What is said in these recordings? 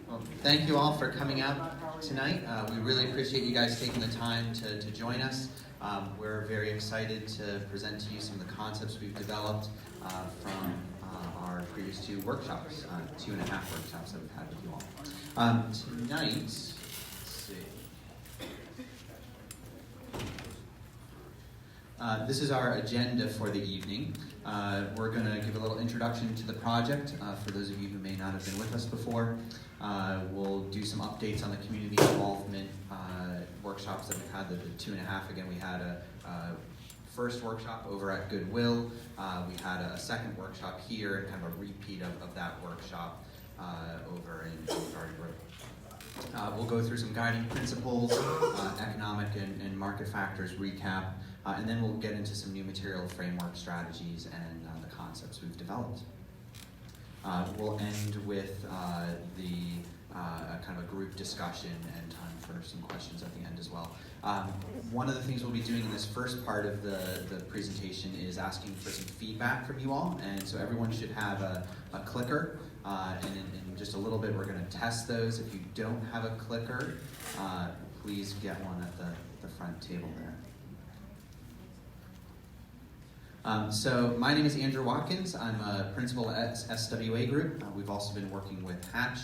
Well, thank you all for coming out tonight. We really appreciate you guys taking the time to join us. We're very excited to present to you some of the concepts we've developed from our previous 2 workshops, 2.5 workshops that we've had with you all. Tonight, let's see. This is our agenda for the evening. We're going to give a little introduction to the project for those of you who may not have been with us before. We'll do some updates on the community involvement workshops that we've had, the 2.5. Again, we had a first workshop over at Goodwill. We had a second workshop here, and kind of a repeat of that workshop over in Garden Grove. We'll go through some guiding principles, economic and market factors recap, and then we'll get into some new material framework strategies and the concepts we've developed. We'll end with the kind of a group discussion and time for some questions at the end as well. One of the things we'll be doing in this first part of the presentation is asking for some feedback from you all, and so everyone should have a clicker, and in just a little bit we're going to test those. If you don't have a clicker, please get one at the front table there. So my name is Andrew Watkins. I'm a principal at SWA Group. We've also been working with Hatch,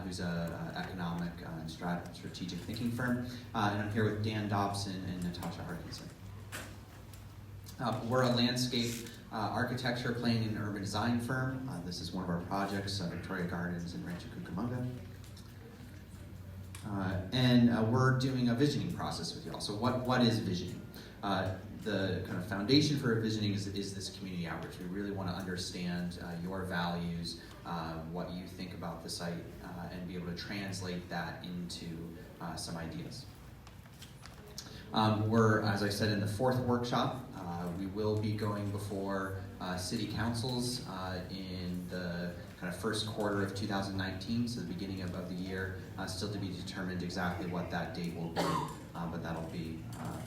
who's an economic and strategic thinking firm. And I'm here with Dan Dobson and Natasha Harkinson. We're a landscape architecture, planning, and urban design firm. This is one of our projects, Victoria Gardens in Rancho Cucamonga. And we're doing a visioning process with you all. So what is visioning? The kind of foundation for visioning is this community outreach. We really want to understand your values, what you think about the site, and be able to translate that into some ideas. We're, as I said, in the 4th workshop. We will be going before city councils in the kind of first quarter of 2019, so the beginning of the year, still to be determined exactly what that date will be, but that'll be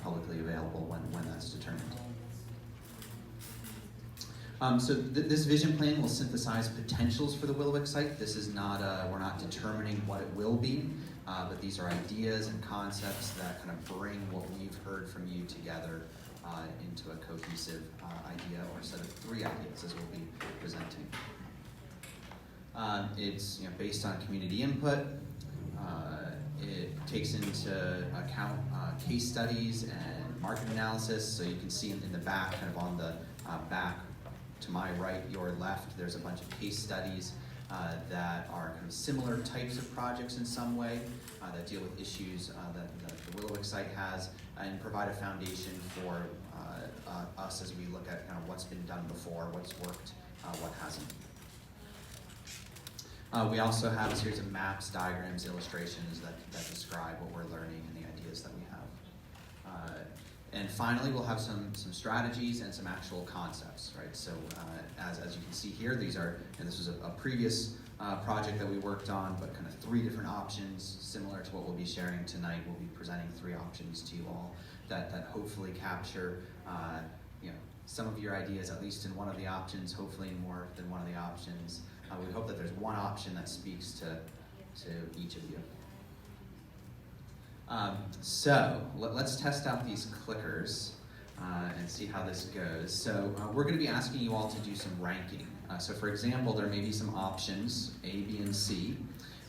publicly available when that's determined. So this vision plan will synthesize potentials for the Willowick site. This is not, we're not determining what it will be, but these are ideas and concepts that kind of bring what we've heard from you together into a cohesive idea, or a set of 3 ideas as we'll be presenting. It's based on community input. It takes into account case studies and market analysis. So you can see in the back, kind of on the back to my right, your left, there's a bunch of case studies that are kind of similar types of projects in some way that deal with issues that the Willowick site has, and provide a foundation for us as we look at kind of what's been done before, what's worked, what hasn't. We also have a series of maps, diagrams, illustrations that describe what we're learning and the ideas that we have. And finally, we'll have some strategies and some actual concepts, right? So as you can see here, these are, and this was a previous project that we worked on, but kind of 3 different options, similar to what we'll be sharing tonight. We'll be presenting 3 options to you all that hopefully capture some of your ideas, at least in one of the options, hopefully in more than one of the options. We hope that there's one option that speaks to each of you. So let's test out these clickers and see how this goes. So we're going to be asking you all to do some ranking. So for example, there may be some options, A, B, and C,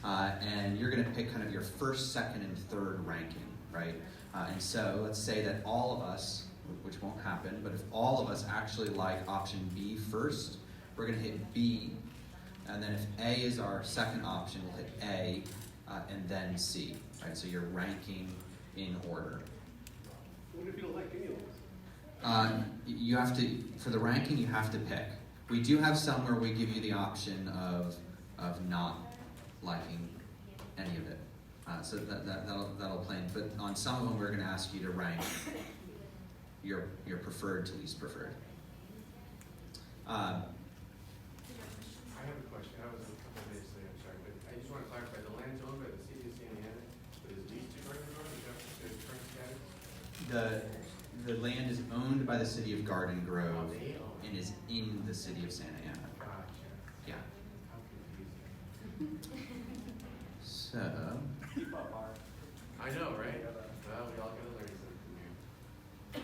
and you're going to pick kind of your first, second, and third ranking, right? And so let's say that all of us, which won't happen, but if all of us actually like option B first, we're going to hit B. And then if A is our second option, we'll hit A, and then C, right? So you're ranking in order. What if you don't like any of those? You have to, for the ranking, you have to pick. We do have some where we give you the option of not liking any of it. So that'll play in. But on some of them, we're going to ask you to rank your preferred to least preferred. I have a question. I was a couple of days late, I'm sorry, but I just want to clarify. The land's owned by the city of Santa Ana, but is leased to Garden Grove? Is that the current status? The land is owned by the city of Garden Grove They own it. and is in the city of Santa Ana. Gotcha. Yeah. How confusing. So, I know, right? Well, we all gotta learn something here.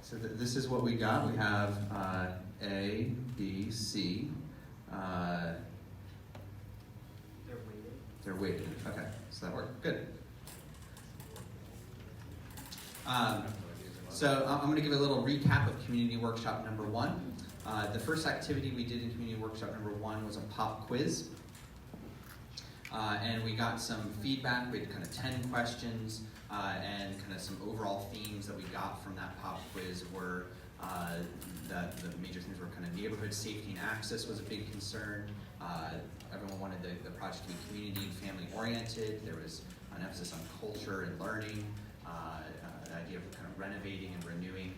so this is what we got. We have A, B, C. They're weighted. Okay, so that worked. Good. So I'm going to give a little recap of Community Workshop number 1. The first activity we did in Community Workshop number 1 was a pop quiz. And we got some feedback. We had kind of 10 questions, and kind of some overall themes that we got from that pop quiz were that the major things were kind of neighborhood safety and access was a big concern. Everyone wanted the project to be community and family oriented. There was an emphasis on culture and learning, the idea of kind of renovating and renewing,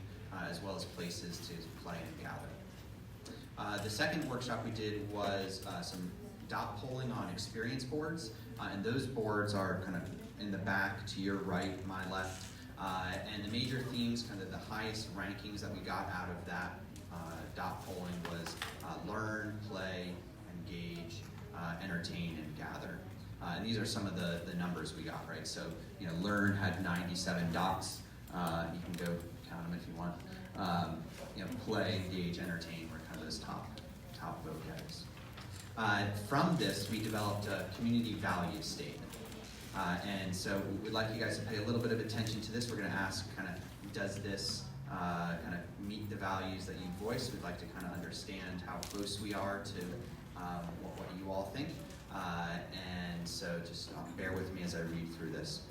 as well as places to play and gather. The second workshop we did was some dot polling on experience boards, and those boards are kind of in the back to your right, my left. And the major themes, kind of the highest rankings that we got out of that dot polling was learn, play, engage, entertain, and gather. And these are some of the numbers we got, right? So, learn had 97 dots. You can go count them if you want. Play, engage, entertain were kind of those top vote guys. From this, we developed a community value statement. And so we'd like you guys to pay a little bit of attention to this. We're going to ask kind of, does this kind of meet the values that you voiced? We'd like to kind of understand how close we are to what you all think. And so just bear with me as I read through this.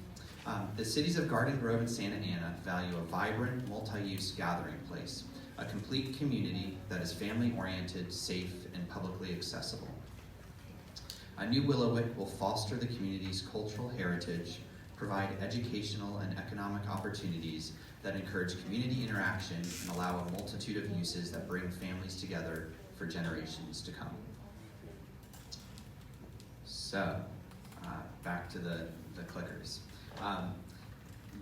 The cities of Garden Grove and Santa Ana value a vibrant, multi-use gathering place, a complete community that is family-oriented, safe, and publicly accessible. A new Willowick will foster the community's cultural heritage, provide educational and economic opportunities that encourage community interaction, and allow a multitude of uses that bring families together for generations to come. So, back to the clickers.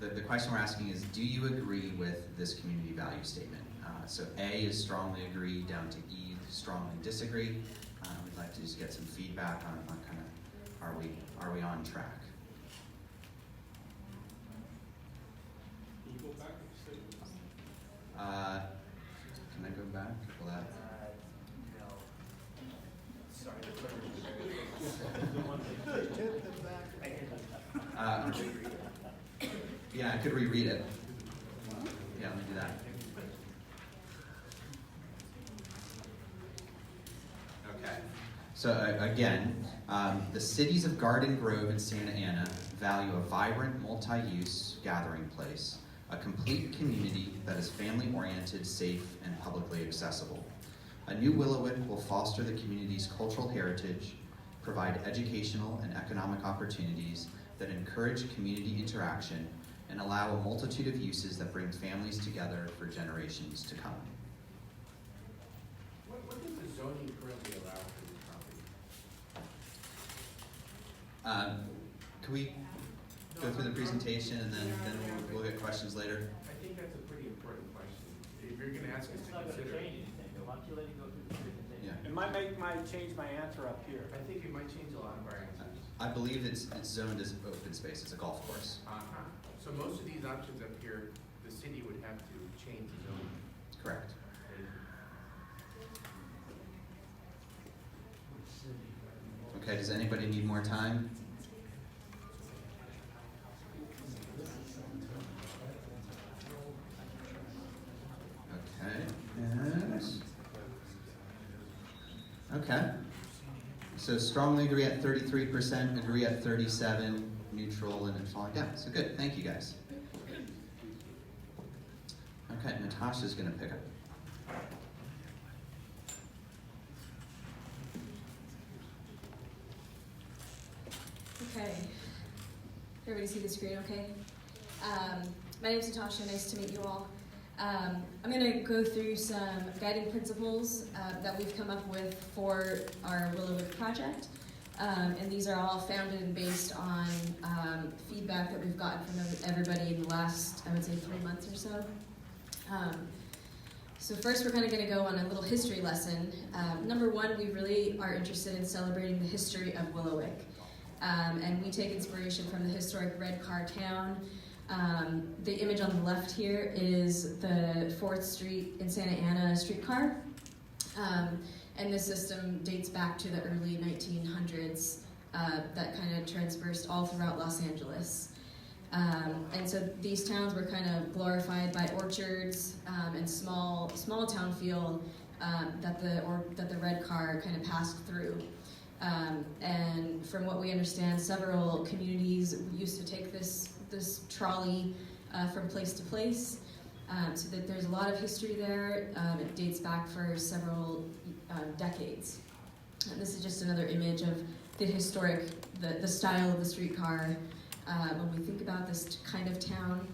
The question we're asking is, do you agree with this community value statement? So A is strongly agree, down to E, strongly disagree. We'd like to just get some feedback on kind of, are we on track? Can you go back to the statement? Can I go back? Will that? No. Sorry, Yeah, I could reread it. Yeah, let me do that. Okay. So again, the cities of Garden Grove and Santa Ana value a vibrant, multi-use gathering place, a complete community that is family-oriented, safe, and publicly accessible. A new Willowick will foster the community's cultural heritage, provide educational and economic opportunities that encourage community interaction, and allow a multitude of uses that bring families together for generations to come. What does the zoning currently allow for this property? Can we go through the presentation and then we'll get questions later? I think that's a pretty important question. If you're gonna ask us It's to not gonna consider. change anything, though. Why don't you let it go through the presentation? Yeah. It might change my answer up here. I think it might change a lot of our answers. I believe it's zoned as open space. It's a golf course. Uh-huh. So most of these options up here, the city would have to change the zoning. Correct. Okay, does anybody need more time? Okay. So strongly agree at 33%, agree at 37%, neutral, and falling down. So good. Thank you, guys. Okay, Natasha's going to pick up. Okay. Everybody see the screen okay? My name is Natasha. Nice to meet you all. I'm going to go through some guiding principles that we've come up with for our Willowick project. And these are all founded and based on feedback that we've gotten from everybody in the last, I would say, 3 months or so. So first we're kind of going to go on a little history lesson. Number one, we really are interested in celebrating the history of Willowick. And we take inspiration from the historic red car town. The image on the left here is the 4th Street in Santa Ana streetcar. And this system dates back to the early 1900s that kind of transversed all throughout Los Angeles. And so these towns were kind of glorified by orchards and small town feel that the red car kind of passed through. And from what we understand, several communities used to take this trolley from place to place. So that there's a lot of history there. It dates back for several decades. And this is just another image of the historic, the style of the streetcar when we think about this kind of town.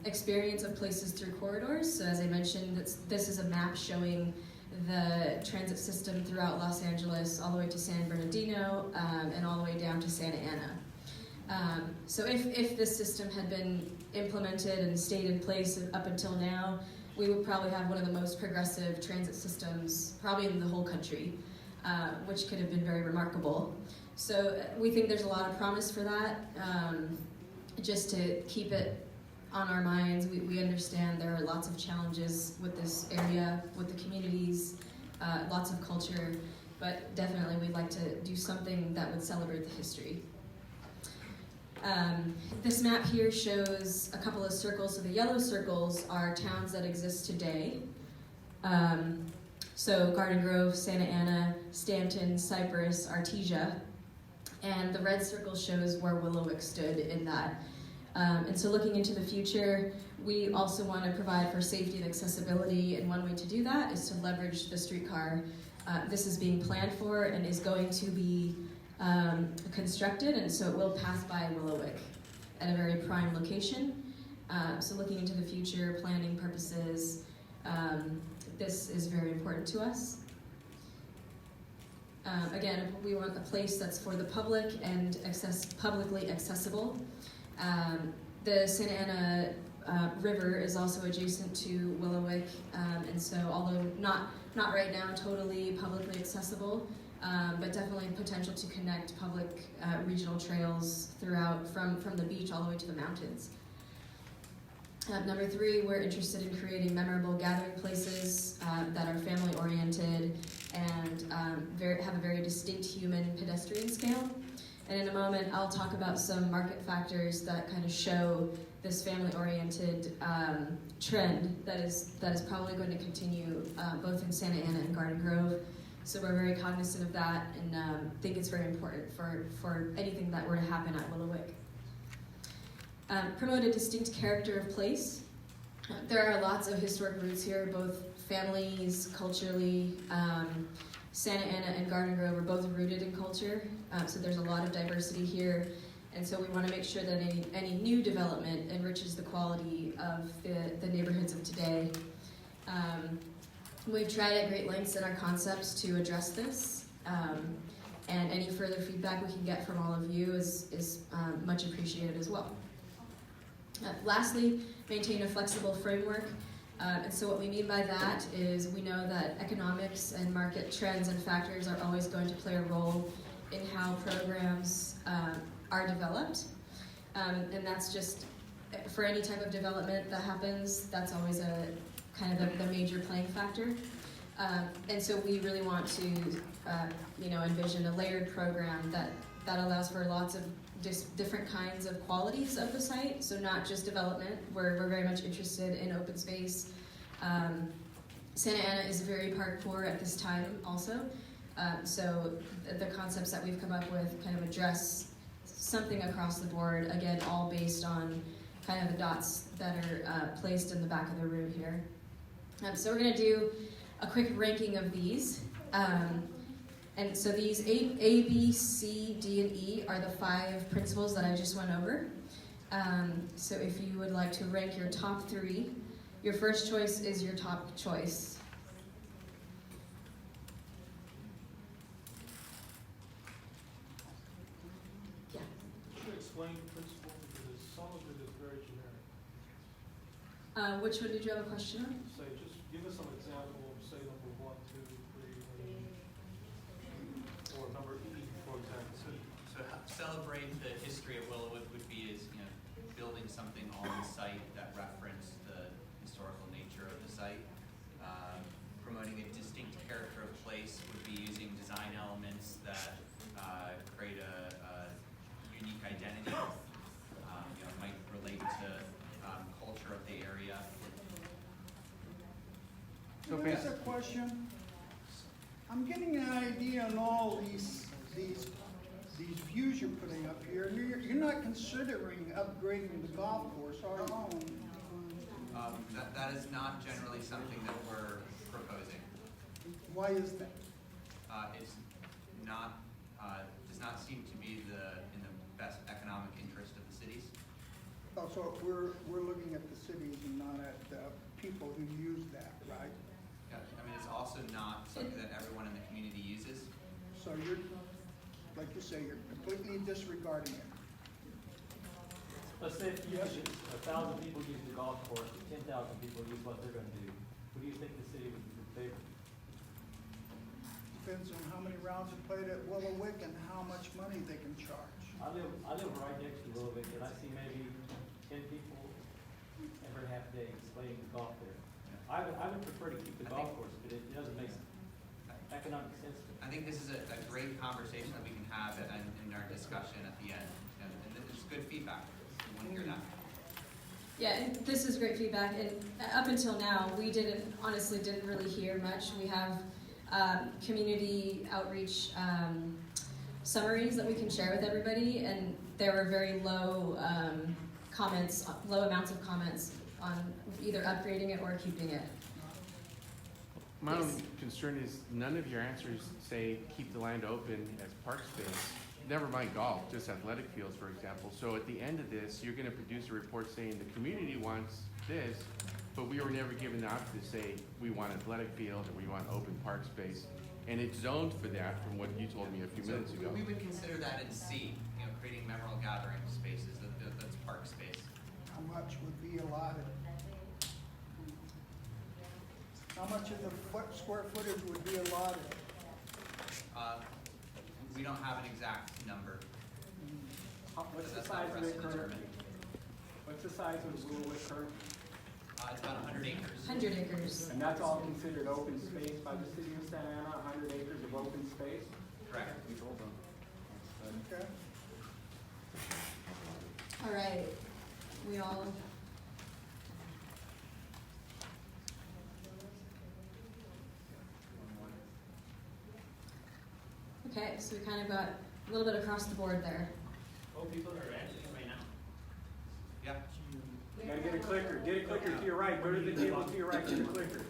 Experience of places through corridors. So as I mentioned, this is a map showing the transit system throughout Los Angeles, all the way to San Bernardino, and all the way down to Santa Ana. So if this system had been implemented and stayed in place up until now, we would probably have one of the most progressive transit systems probably in the whole country, which could have been very remarkable. So we think there's a lot of promise for that. Just to keep it on our minds, we understand there are lots of challenges with this area, with the communities, lots of culture, but definitely we'd like to do something that would celebrate the history. This map here shows a couple of circles. So the yellow circles are towns that exist today. So Garden Grove, Santa Ana, Stanton, Cypress, Artesia. And the red circle shows where Willowick stood in that. And so looking into the future, we also want to provide for safety and accessibility, and one way to do that is to leverage the streetcar. This is being planned for and is going to be constructed, and so it will pass by Willowick at a very prime location. So looking into the future, planning purposes, this is very important to us. Again, we want a place that's for the public and publicly accessible. The Santa Ana River is also adjacent to Willowick, and so although not right now totally publicly accessible, but definitely potential to connect public regional trails throughout from the beach all the way to the mountains. Number 3, we're interested in creating memorable gathering places that are family-oriented and have a very distinct human pedestrian scale. And in a moment, I'll talk about some market factors that kind of show this family-oriented trend that is probably going to continue both in Santa Ana and Garden Grove. So we're very cognizant of that and think it's very important for anything that were to happen at Willowick. Promote a distinct character of place. There are lots of historic roots here, both families, culturally. Santa Ana and Garden Grove are both rooted in culture, so there's a lot of diversity here. And so we want to make sure that any new development enriches the quality of the neighborhoods of today. We've tried at great lengths in our concepts to address this, and any further feedback we can get from all of you is much appreciated as well. Lastly, maintain a flexible framework. And so what we mean by that is we know that economics and market trends and factors are always going to play a role in how programs are developed. And that's just, for any type of development that happens, that's always a kind of the major playing factor. And so we really want to envision a layered program that allows for lots of different kinds of qualities of the site, so not just development. We're very much interested in open space. Santa Ana is very park-poor at this time also, so the concepts that we've come up with kind of address something across the board, again, all based on kind of the dots that are placed in the back of the room here. So we're going to do a quick ranking of these. And so these A, B, C, D, and E are the 5 principles that I just went over. So if you would like to rank your top 3, your first choice is your top choice. Could you explain the principle, because some of it is very generic. Which one did you have a question on? Say, just give us some example of, say, number 1, 2, 3, or number E, for example. So celebrate the history of Willowick would be building something on the site that referenced the historical nature of the site. Promoting a distinct character of place would be using design elements that create a unique identity. Might relate to culture of the area. So here's a question. I'm getting an idea on all these views you're putting up here. You're not considering upgrading the golf course, are you? That is not generally something that we're proposing. Why is that? It's not does not seem to be in the best economic interest of the cities. Oh, so we're looking at the cities and not at the people who use that, right? Yeah, I mean, it's also not something that everyone in the community uses. So you're, like you say, you're completely disregarding it. Let's say if you use 1,000 people use the golf course, 10,000 people use what they're going to do. What do you think the city would favor? Depends on how many rounds are played at Willowick and how much money they can charge. I live right next to Willowick, and I see maybe 10 people every half day playing the golf there. I would prefer to keep the golf course, but it doesn't make economic sense to me. I think this is a great conversation that we can have in our discussion at the end. And it's good feedback. We want to hear that. Yeah, and this is great feedback. And up until now, we honestly didn't really hear much. We have community outreach summaries that we can share with everybody, and there were very low low amounts of comments on either upgrading it or keeping it. My only concern is none of your answers say keep the land open as park space. Never mind golf, just athletic fields, for example. So at the end of this, you're going to produce a report saying the community wants this, but we were never given the option to say we want athletic field or we want open park space. And it's zoned for that from what you told me a few minutes ago. We would consider that in C, creating memorial gathering spaces, that's park space. How much would be allotted? How much of the square footage would be allotted? We don't have an exact number. What's the That's not size for of us it to currently? determine. What's the size of Willowick currently? It's about 100 acres. 100 acres. And that's all considered open space by the city of Santa Ana, 100 acres of open space? Correct. Okay. All right. We all. Okay, so we kind of got a little bit across the board there. Oh, people are ranching right now. Yeah. You gotta get a clicker. Get a clicker to your right. Go to the table to your right. Get a clicker.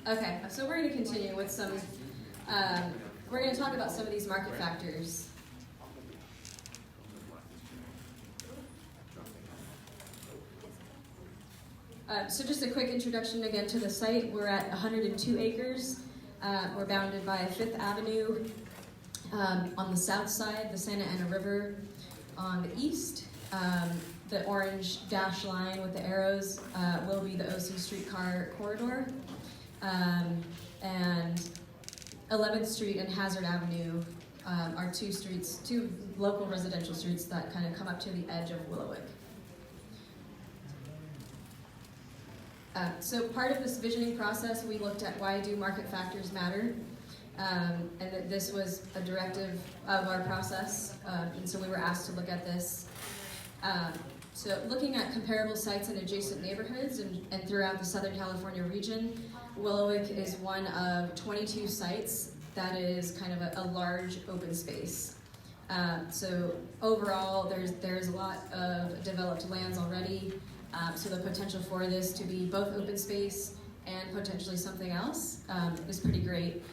Okay, so we're going to continue with some. We're going to talk about some of these market factors. So just a quick introduction again to the site. We're at 102 acres. We're bounded by 5th Avenue on the south side, the Santa Ana River on the east. The orange dash line with the arrows will be the OC streetcar corridor. And 11th Street and Hazard Avenue are two local residential streets that kind of come up to the edge of Willowick. So part of this visioning process, we looked at why do market factors matter, and that this was a directive of our process, and so we were asked to look at this. So looking at comparable sites in adjacent neighborhoods and throughout the Southern California region, Willowick is one of 22 sites that is kind of a large open space. So overall, there's a lot of developed lands already. So the potential for this to be both open space and potentially something else is pretty great.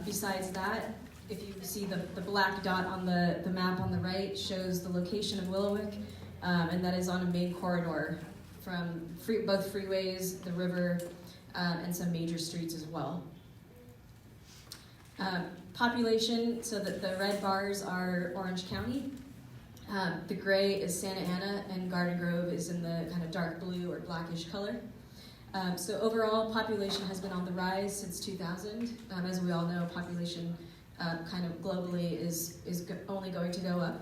Besides that, if you see the black dot on the map on the right shows the location of Willowick, and that is on a main corridor from both freeways, the river, and some major streets as well. Population, so that the red bars are Orange County. The gray is Santa Ana, and Garden Grove is in the kind of dark blue or blackish color. So overall, population has been on the rise since 2000. As we all know, population kind of globally is only going to go up.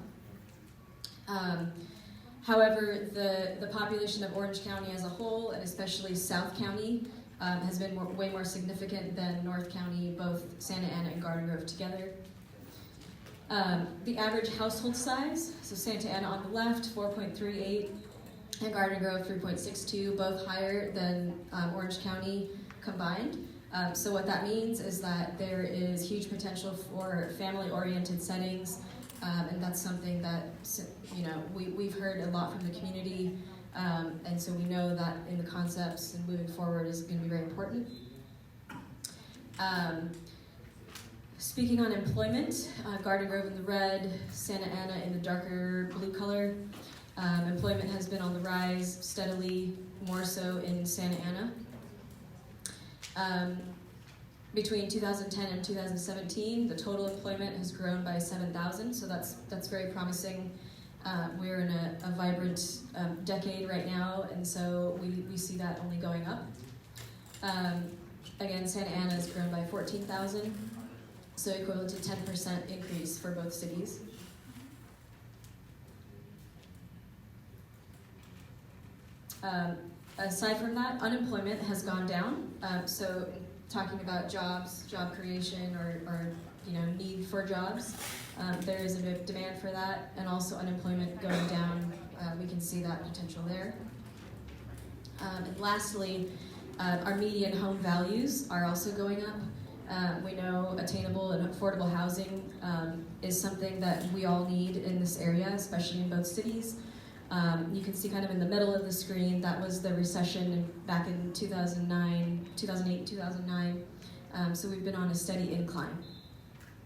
However, the population of Orange County as a whole, and especially South County, has been way more significant than North County, both Santa Ana and Garden Grove together. The average household size, so Santa Ana on the left, 4.38, and Garden Grove 3.62, both higher than Orange County combined. So what that means is that there is huge potential for family-oriented settings, and that's something that we've heard a lot from the community, and so we know that in the concepts and moving forward is going to be very important. Speaking on employment, Garden Grove in the red, Santa Ana in the darker blue color. Employment has been on the rise steadily, more so in Santa Ana. Between 2010 and 2017, the total employment has grown by 7,000, so that's very promising. We're in a vibrant decade right now, and so we see that only going up. Again, Santa Ana has grown by 14,000, so equivalent to 10% increase for both cities. Aside from that, unemployment has gone down. So talking about jobs, job creation, or need for jobs, there is a big demand for that, and also unemployment going down. We can see that potential there. And lastly, our median home values are also going up. We know attainable and affordable housing is something that we all need in this area, especially in both cities. You can see kind of in the middle of the screen, that was the recession back in 2008, 2009. So we've been on a steady incline.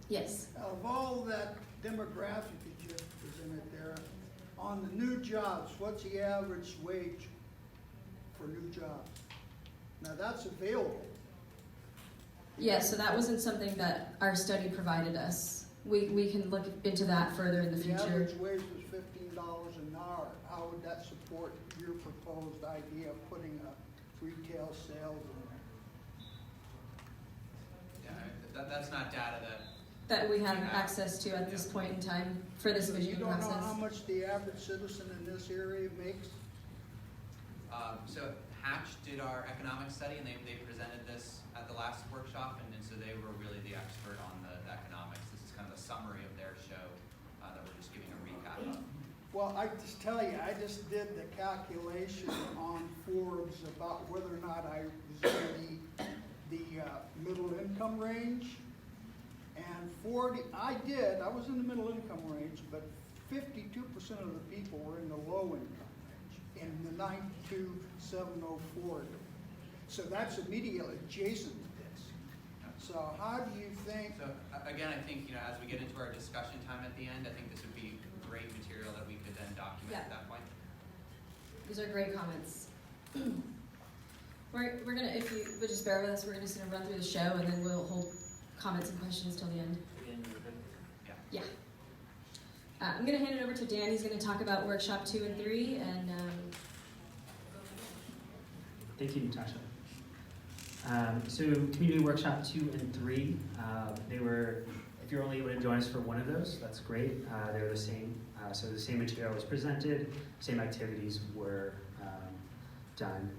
Yes? Of all that demographic that you presented there, on the new jobs, what's the average wage for new jobs? Now that's available. Yeah, so that wasn't something that our study provided us. We can look into that further in the future. The average wage was $15 an hour. How would that support your proposed idea of putting a retail sales in there? Yeah, that's not data that we have access to at this point in time for this So visioning you don't process. know how much the average citizen in this area makes? So Hatch did our economic study, and they presented this at the last workshop, and so they were really the expert on the economics. This is kind of a summary of their show that we're just giving a recap of. Well, I just tell you, I just did the calculation on Forbes about whether or not I was in the middle income range. And I was in the middle income range, but 52% of the people were in the low income range, in the 92704. So that's immediately adjacent to this. So how do you think? So again, I think as we get into our discussion time at the end, I think this would be great material that we could then document at that point. These are great comments. We're gonna, if you would just bear with us, we're gonna just run through the show, and then we'll hold comments and questions till the end. Yeah. I'm gonna hand it over to Dan. He's gonna talk about workshop 2 and 3, and thank you, Natasha. So community workshop 2 and 3, they were, if you're only able to join us for one of those, that's great. They're the same. So the same material was presented, same activities were done.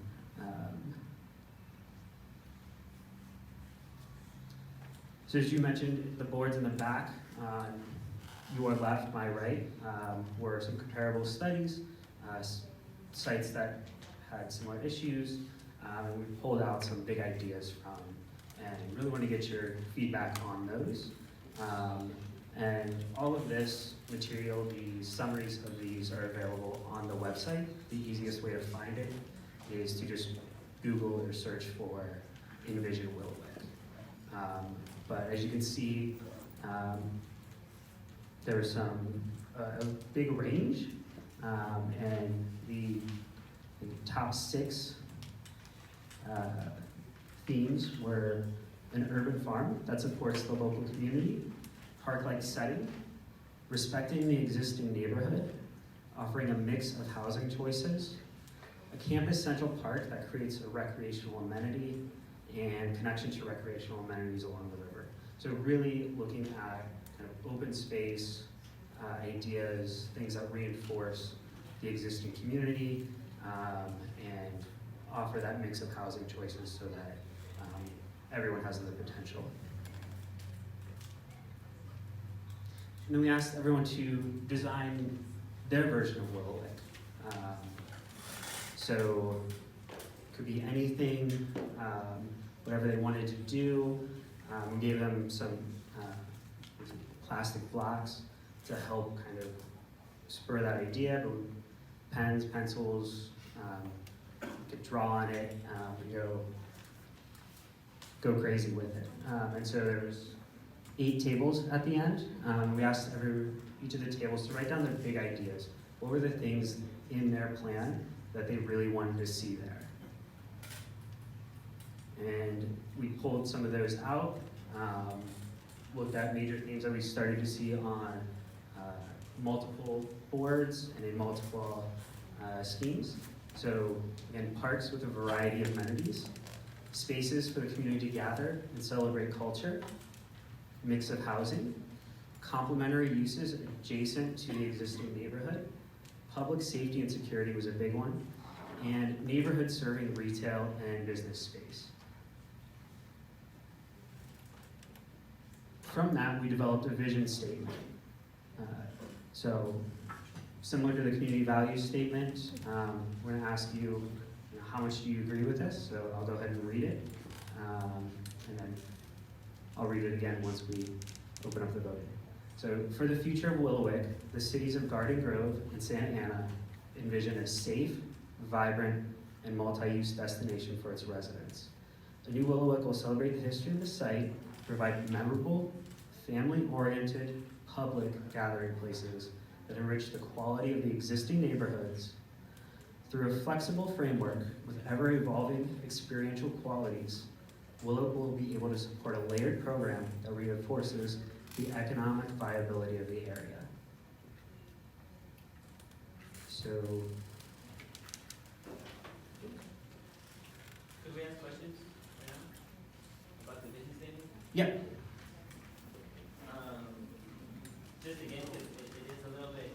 So as you mentioned, the boards in the back, on your left, my right, were some comparable studies, sites that had similar issues. We pulled out some big ideas from, and really want to get your feedback on those. And all of this material, the summaries of these are available on the website. The easiest way to find it is to just Google or search for Envision Willowick. But as you can see, there's a big range, and the top 6 themes were an urban farm that supports the local community, park-like setting, respecting the existing neighborhood, offering a mix of housing choices, a campus central park that creates a recreational amenity and connection to recreational amenities along the river. So really looking at kind of open space, ideas, things that reinforce the existing community, and offer that mix of housing choices so that everyone has the potential. And then we asked everyone to design their version of Willowick. So it could be anything, whatever they wanted to do. We gave them some plastic blocks to help kind of spur that idea, but pens, pencils, you could draw on it, and go crazy with it. And so there was 8 tables at the end. We asked each of the tables to write down their big ideas. What were the things in their plan that they really wanted to see there? And we pulled some of those out, looked at major themes that we started to see on multiple boards and in multiple schemes. So again, parks with a variety of amenities, spaces for the community to gather and celebrate culture, mix of housing, complementary uses adjacent to the existing neighborhood, public safety and security was a big one, and neighborhood serving retail and business space. From that, we developed a vision statement. So similar to the community values statement, we're gonna ask you, how much do you agree with this? So I'll go ahead and read it, and then I'll read it again once we open up the voting. So for the future of Willowick, the cities of Garden Grove and Santa Ana envision a safe, vibrant, and multi-use destination for its residents. The new Willowick will celebrate the history of the site, provide memorable, family-oriented, public gathering places that enrich the quality of the existing neighborhoods. Through a flexible framework with ever-evolving experiential qualities, Willowick will be able to support a layered program that reinforces the economic viability of the area. So, Could we ask questions right now about the vision statement? yeah, Just again, 'cause it is a little bit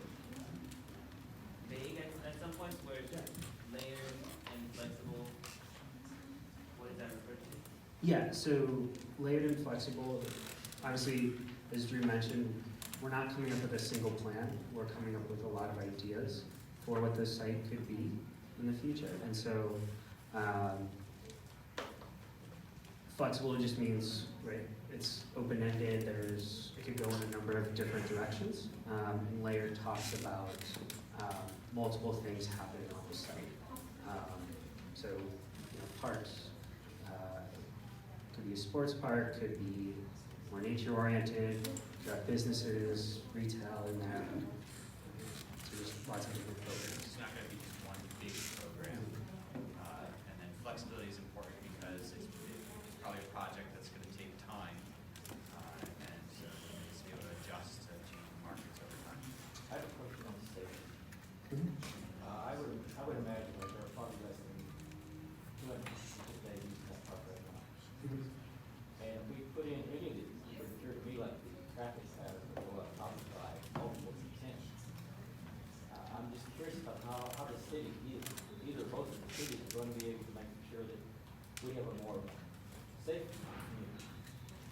vague at some points where it's layered and flexible. What does that refer to? yeah, so layered and flexible, obviously, as Drew mentioned, we're not coming up with a single plan, we're coming up with a lot of ideas for what this site could be in the future. And so, flexible just means, right, it's open-ended, it could go in a number of different directions. And layered talks about multiple things happening on the site. So, parks, could be a sports park, could be more nature-oriented, could have businesses, retail in there. So there's lots of different programs. It's not gonna be just one big program. And then flexibility is important because it's probably a project that's gonna take time. And so we need to be able to adjust to changing markets over time. I have a question on the statement. Mhm. I would imagine that there are probably less than 250 days in that park right now. And if we put in any of these, it would appear to me like the traffic patterns will go up top by multiples of 10. I'm just curious about how the city, either both of the cities are going to be able to make sure that we have a more safe community.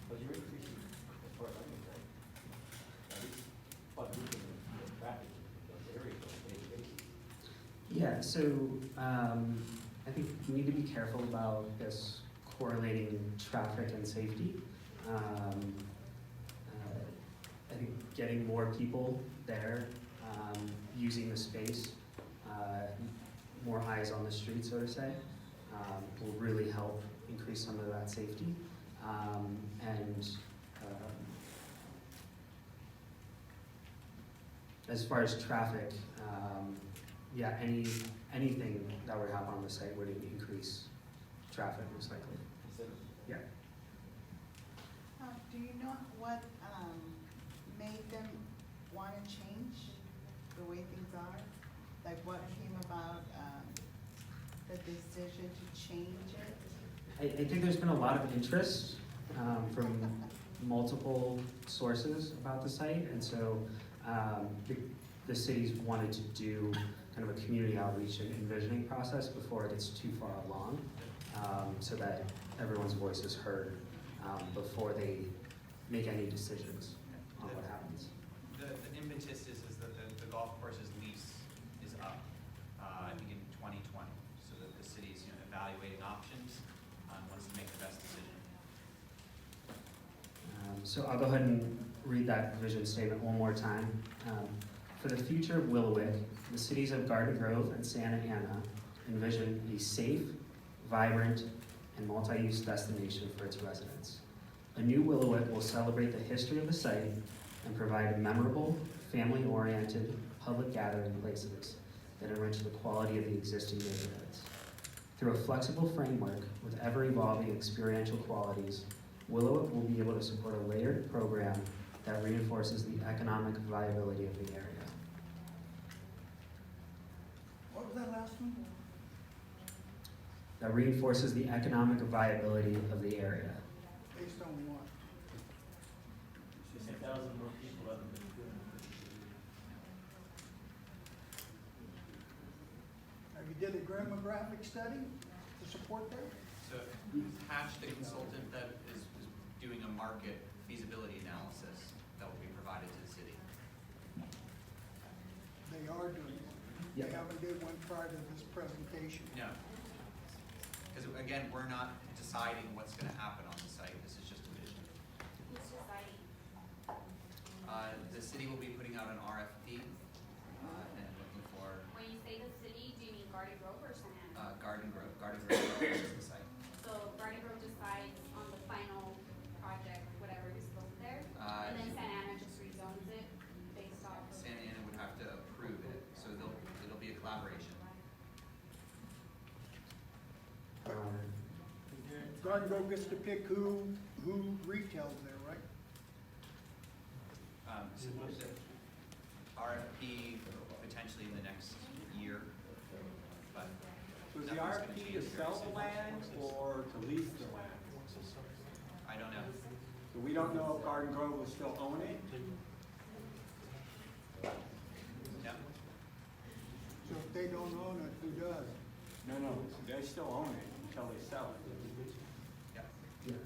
Because you're increasing, as far as I'm concerned, at least quadrupling the traffic in those areas on a daily basis. Yeah, so I think we need to be careful about this correlating traffic and safety. I think getting more people there, using the space, more eyes on the street, so to say, will really help increase some of that safety. As far as traffic, yeah, anything that would happen on the site would increase traffic most likely. So, Yeah. Do you know what made them want to change the way things are? Like what came about the decision to change it? I think there's been a lot of interest from multiple sources about the site, and so the cities wanted to do kind of a community outreach and envisioning process before it gets too far along, so that everyone's voice is heard before they make any decisions on what happens. The impetus is that the golf course's lease is up, I think in 2020, so that the city's evaluating options, wants to make the best decision. So I'll go ahead and read that vision statement one more time. For the future of Willowick, the cities of Garden Grove and Santa Ana envision a safe, vibrant, and multi-use destination for its residents. A new Willowick will celebrate the history of the site and provide memorable, family-oriented public gathering places that enrich the quality of the existing neighborhoods. Through a flexible framework with ever-evolving experiential qualities, Willowick will be able to support a layered program that reinforces the economic viability of the area. What was that last one? That reinforces the economic viability of the area. Based on what? 6,000 more people other than Have you did a demographic study to support that? So Hatch, the consultant that is doing a market feasibility analysis that will be provided to the city. They are doing one. Yeah. They haven't did one prior to this presentation. No. Because again, we're not deciding what's going to happen on the site. This is just a vision. Who's deciding? The city will be putting out an RFP and looking for When you say the city, do you mean Garden Grove or Santa Ana? Garden Grove. Garden Grove is the site. So Garden Grove decides on the final project, whatever is built there, and then Santa Ana just rezones it based off of. Santa Ana would have to approve it, so it'll be a collaboration. Garden Grove gets to pick who retails there, right? So the RFP potentially in the next year, but So is the nothing's gonna RFP change to very sell soon. the land or to lease the land? I don't know. So we don't know if Garden Grove will still own it? No. So if they don't own it, who does? No, they still own it until they sell it. Yeah. Yeah.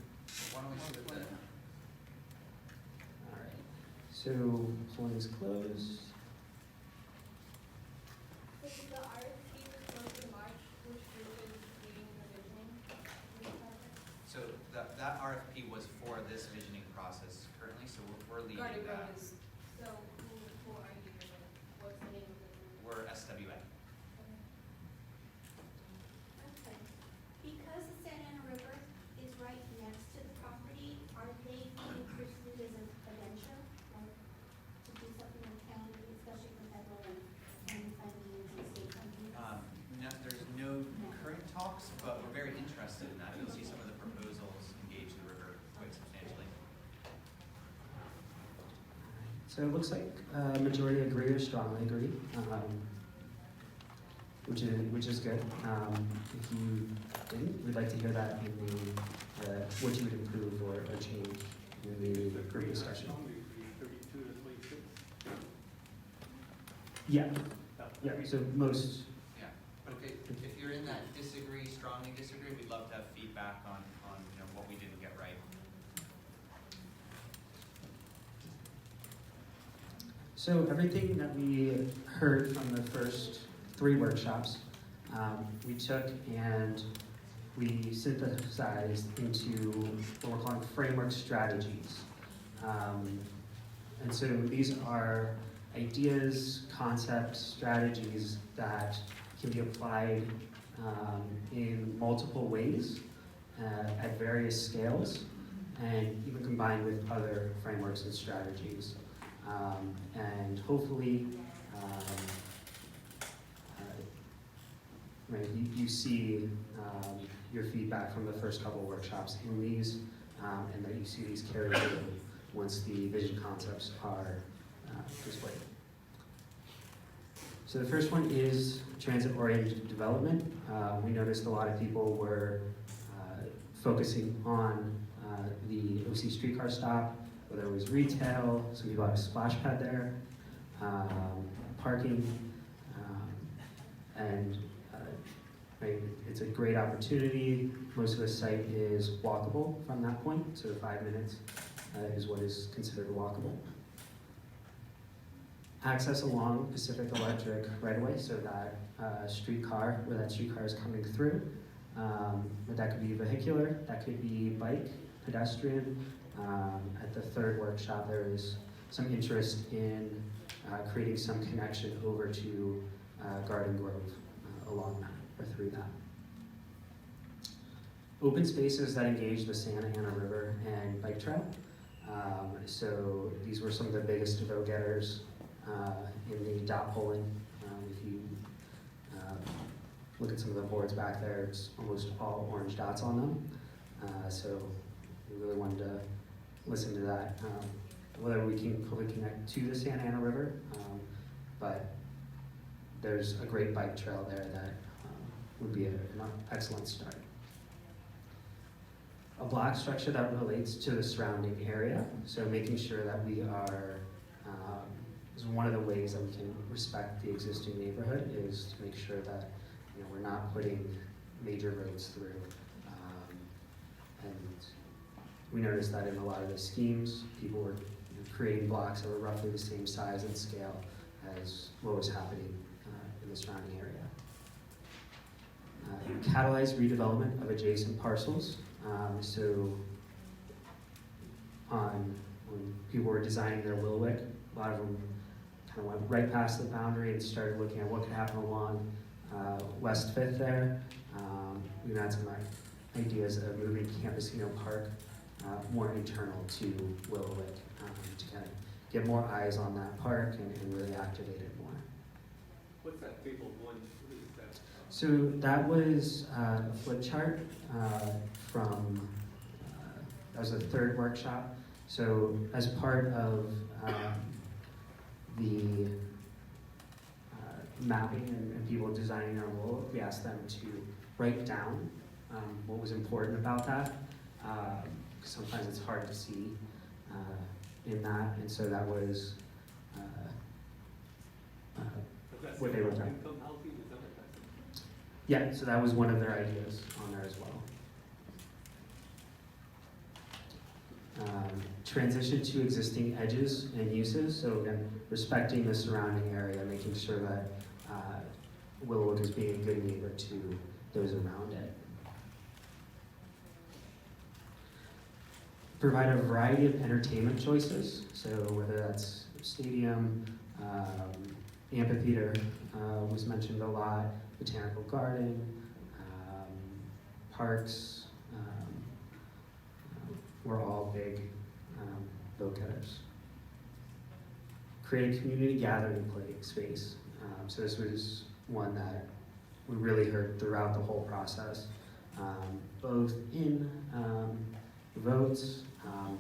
Why don't we split the All right. So polling is closed. So the RFP was closed in March, which group is leading the visioning project? So that RFP was for this visioning process currently, so we're leading Garden Grove that. is, So who are you with? What's the name of the group? We're SWA. Okay. Because the Santa Ana River is right next to the property, are they being pursued as a venture? Like to do something in county, especially for federal and funding and state funding? No, there's no current talks, but we're very interested in that. You'll see some of the proposals engage the river quite substantially. So it looks like majority agree or strongly agree, which is good. If you didn't, we'd like to hear that in the what you would improve or change in the group discussion. 32 to 26. Yeah, yeah. So most. Yeah, but if you're in that strongly disagree, we'd love to have feedback on what we didn't get right. So everything that we heard from the first 3 workshops, we took and we synthesized into what we're calling framework strategies. And so these are ideas, concepts, strategies that can be applied in multiple ways at various scales and even combined with other frameworks and strategies. And hopefully, right, you see your feedback from the first couple workshops in these, and that you see these carried over once the vision concepts are displayed. So the first one is transit-oriented development. We noticed a lot of people were focusing on the OC streetcar stop, whether it was retail, some people had a splash pad there, parking, and right, it's a great opportunity. Most of the site is walkable from that point, so 5 minutes is what is considered walkable. Access along Pacific Electric right away, so that streetcar, where that streetcar is coming through. But that could be vehicular, that could be bike, pedestrian. At the third workshop, there is some interest in creating some connection over to Garden Grove along that, or through that. Open spaces that engage the Santa Ana River and bike trail. So these were some of the biggest vote-getters in the dot polling. If you look at some of the boards back there, it's almost all orange dots on them. So we really wanted to listen to that. Whether we can fully connect to the Santa Ana River, but there's a great bike trail there that would be an excellent start. A block structure that relates to the surrounding area, so making sure that we are, is one of the ways that we can respect the existing neighborhood, is to make sure that we're not putting major roads through. And we noticed that in a lot of the schemes, people were creating blocks that were roughly the same size and scale as what was happening in the surrounding area. Catalyze redevelopment of adjacent parcels. So when people were designing their Willowick, a lot of them kind of went right past the boundary and started looking at what could happen along West 5th there. We've had some ideas of moving Campesino Park more internal to Willowick to kind of get more eyes on that park and really activate it more. What's that table one? What is that? So that was a flip chart from, that was the third workshop. So as part of the mapping and people designing our role, we asked them to write down what was important about that, because sometimes it's hard to see in that, and so that was what they wrote down. Yeah, so that was one of their ideas on there as well. Transition to existing edges and uses, so again, respecting the surrounding area, making sure that Willowick is being a good neighbor to those around it. Provide a variety of entertainment choices, so whether that's stadium, amphitheater was mentioned a lot, botanical garden, parks, were all big vote-getters. Create a community gathering space. So this was one that we really heard throughout the whole process, both in votes,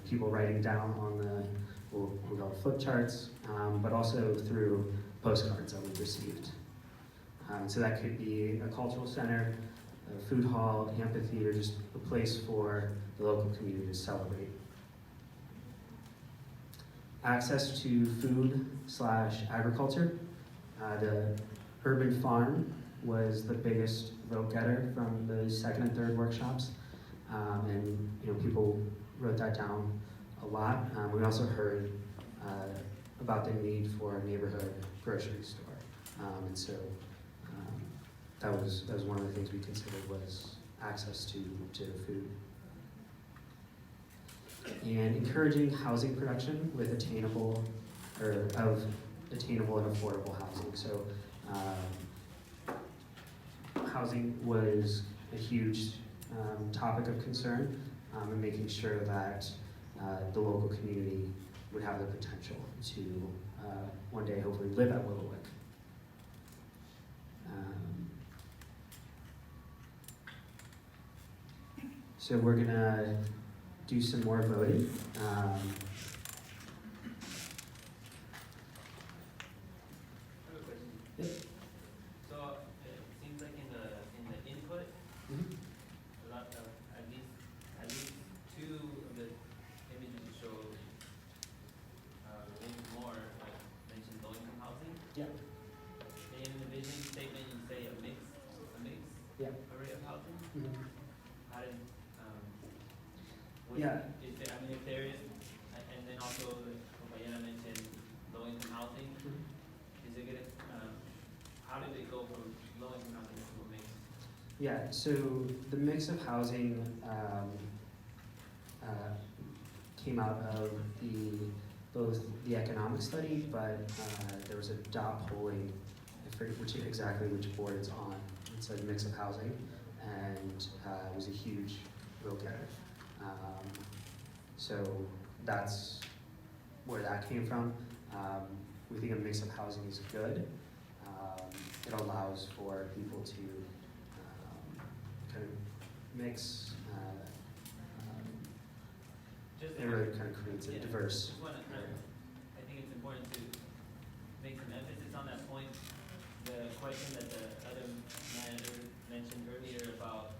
people writing down on the, we'll call it flip charts, but also through postcards that we received. So that could be a cultural center, a food hall, amphitheater, just a place for the local community to celebrate. Access to food/agriculture. The urban farm was the biggest vote getter from the second and third workshops, and people wrote that down a lot. We also heard about the need for a neighborhood grocery store, and so that was one of the things we considered was access to food. And encouraging housing production with attainable and affordable housing. So housing was a huge topic of concern, and making sure that the local community would have the potential to one day hopefully live at Willowick. So we're gonna do some more voting. I have a question. Yep. So, it seems like in the input, Mhm. a lot of, at least two of the images you showed, maybe more, mentioned low-income housing. Yeah. In the vision statement, you say a mix Yeah. array of housing. Mhm. How did, Yeah. is there, I mean, if there is, and then also, Compañera mentioned low-income housing, is it gonna, how did it go from low-income housing to a mix? Yeah, so the mix of housing came out of both the economic study, but there was a dot polling, I forget exactly which board it's on. It said mix of housing, and it was a huge vote getter. So that's where that came from. We think a mix of housing is good. It allows for people to kind of mix. Just It really kind of creates a Yeah. diverse Just wanna, area. I think it's important to make some emphasis on that point. The question that the other manager mentioned earlier about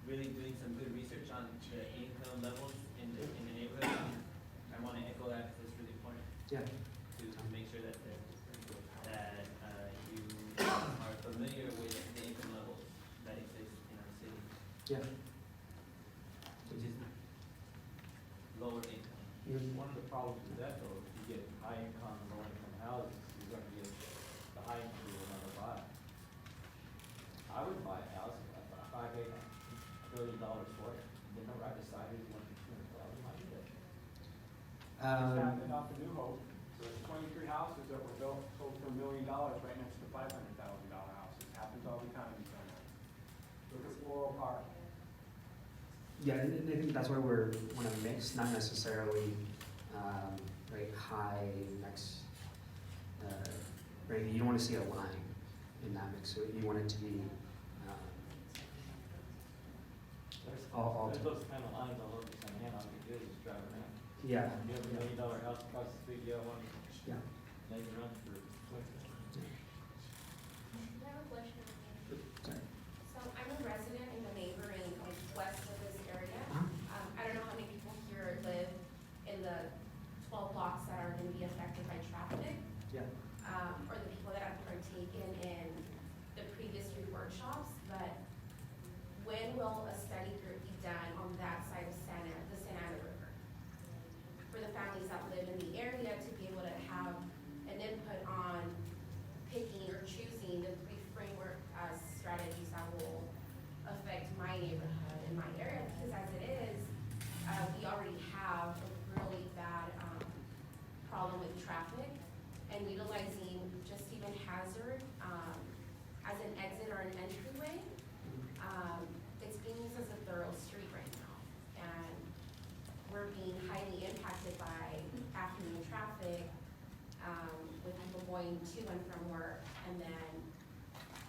really doing some good research on the income levels in the neighborhood. I wanna echo that because it's really important Yeah. to make sure that you are familiar with the income levels that exist in our city, Yeah. which is lower income. One of the problems with that though, if you get high income, low income houses, you're gonna get the high income will never buy. I would buy a house if I paid $1 billion for it, then I decided you want to do it, I do that. It's happening off the New Hope, there's 23 houses that were built, sold for $1 million right next to $500,000 houses, happens all the time in China. Look at Floral Park. Yeah, and I think that's where we're want to mix, not necessarily right high mix. Right, you don't want to see a line in that mix. So you want it to be all There's those kind of lines all over San Diego, all you do is just drive around. yeah. You have $1 million house across the street, you have one, Yeah. they can run for 20. I have a question. Sorry. So I'm a resident in the neighboring, like, west of this area. I don't know how many people here live in the 12 blocks that are gonna be affected by traffic, Yeah. or the people that have partaken in the previous three workshops, but when will a study group be done on that side of the Santa River? For the families that live in the area to be able to have an input on picking or choosing the three framework strategies that will affect my neighborhood and my area, because as it is, we already have a really bad problem with traffic, and utilizing just even Hazard as an exit or an entryway. It's being used as a thorough street right now, and we're being highly impacted by afternoon traffic, with people going to and from work, and then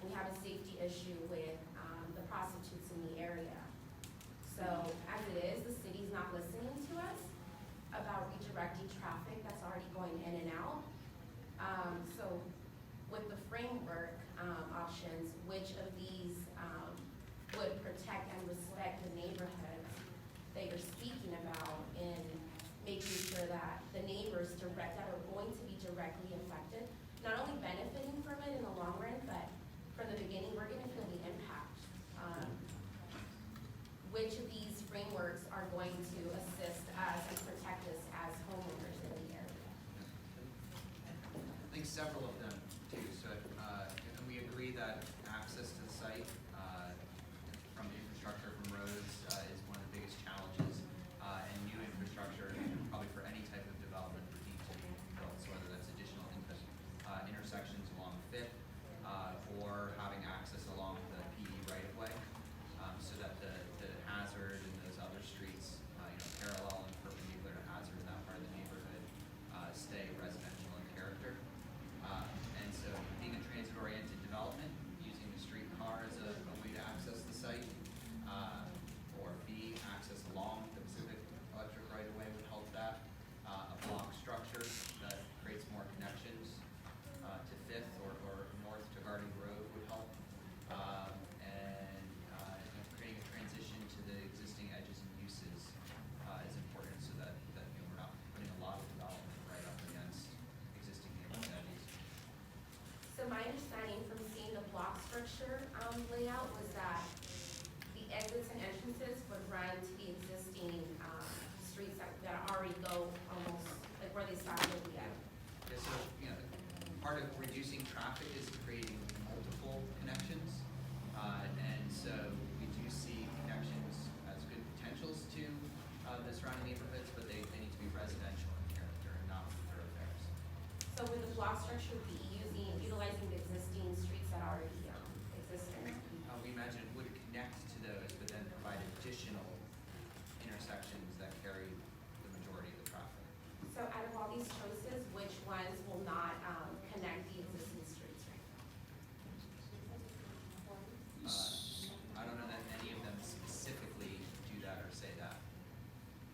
we have a safety issue with the prostitutes in the area. So as it is, the city's not listening to us about redirecting traffic that's already going in and out. So with the framework options, which of these would protect and respect the neighborhoods that you're speaking about in making sure that the neighbors that are going to be directly affected, not only benefiting from it in the long run, but from the beginning, we're gonna feel the impact. Which of these frameworks are going to assist us and protect us as homeowners in the area? I think several of them do. So, and we agree that access to the site from infrastructure, from roads, is one of the biggest challenges. And new infrastructure, probably for any type of development, would need to be built. So whether that's additional intersections along Fifth, or having access along the PE right of way, so that the Hazard and those other streets, parallel and perpendicular to Hazard in that part of the neighborhood, stay residential in character. structure, layout was that the exits and entrances would run to the existing, streets that already go almost, like where they stop at the end. Yeah, so, you know, part of reducing traffic is creating multiple connections. And so we do see connections as good potentials to the surrounding neighborhoods, but they need to be residential in character and not thoroughfares. So would the block structure be utilizing the existing streets that already, exist there? We imagine it would connect to those, but then provide additional intersections that carry the majority of the traffic. So out of all these choices, which ones will not, connect the existing streets right now? I don't know that any of them specifically do that or say that.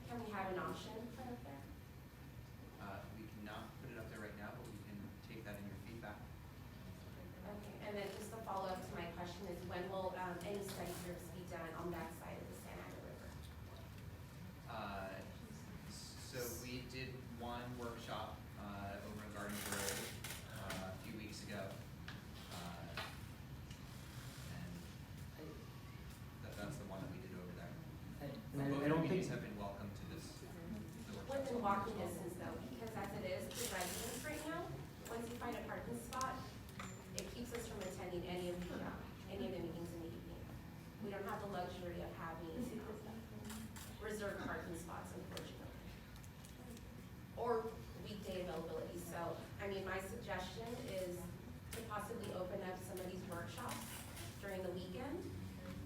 Can we have an option put up there? We cannot put it up there right now, but we can take that in your feedback. Okay, and then just a follow-up to my question is when will, any study groups be done on that side of the Santa Ana River? So we did one workshop over in Garden Grove a few weeks ago. And that's the one that we did over there. Both I don't communities think, have been welcome to this, the workshop. Within walking distance though, because as it is to residents right now, once you find a parking spot, it keeps us from attending any of the meetings in the evening. We don't have the luxury of having reserved parking spots, unfortunately. Or weekday availability, so, I mean, my suggestion is to possibly open up some of these workshops during the weekend,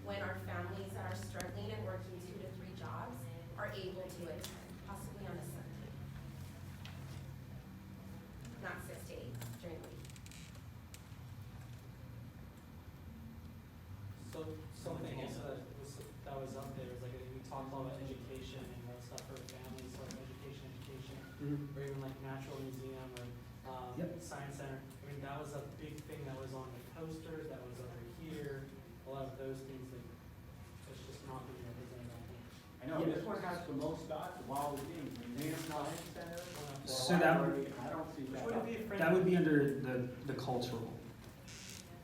when our families that are struggling and working 2 to 3 jobs are able to attend, possibly on a Sunday. Not 6 to 8 during the week. So, something else that was up there is like, we talked a lot about education and that stuff for families, like education, or even like natural museum or, Yep. science center. I mean, that was a big thing that was on the posters, that was over here, a lot of those things that, it's just not being represented on here. I know, this one has the most spots of all the things, the museum, science center, the So that- library, I don't see Which that. would be a friend. that would be under the cultural,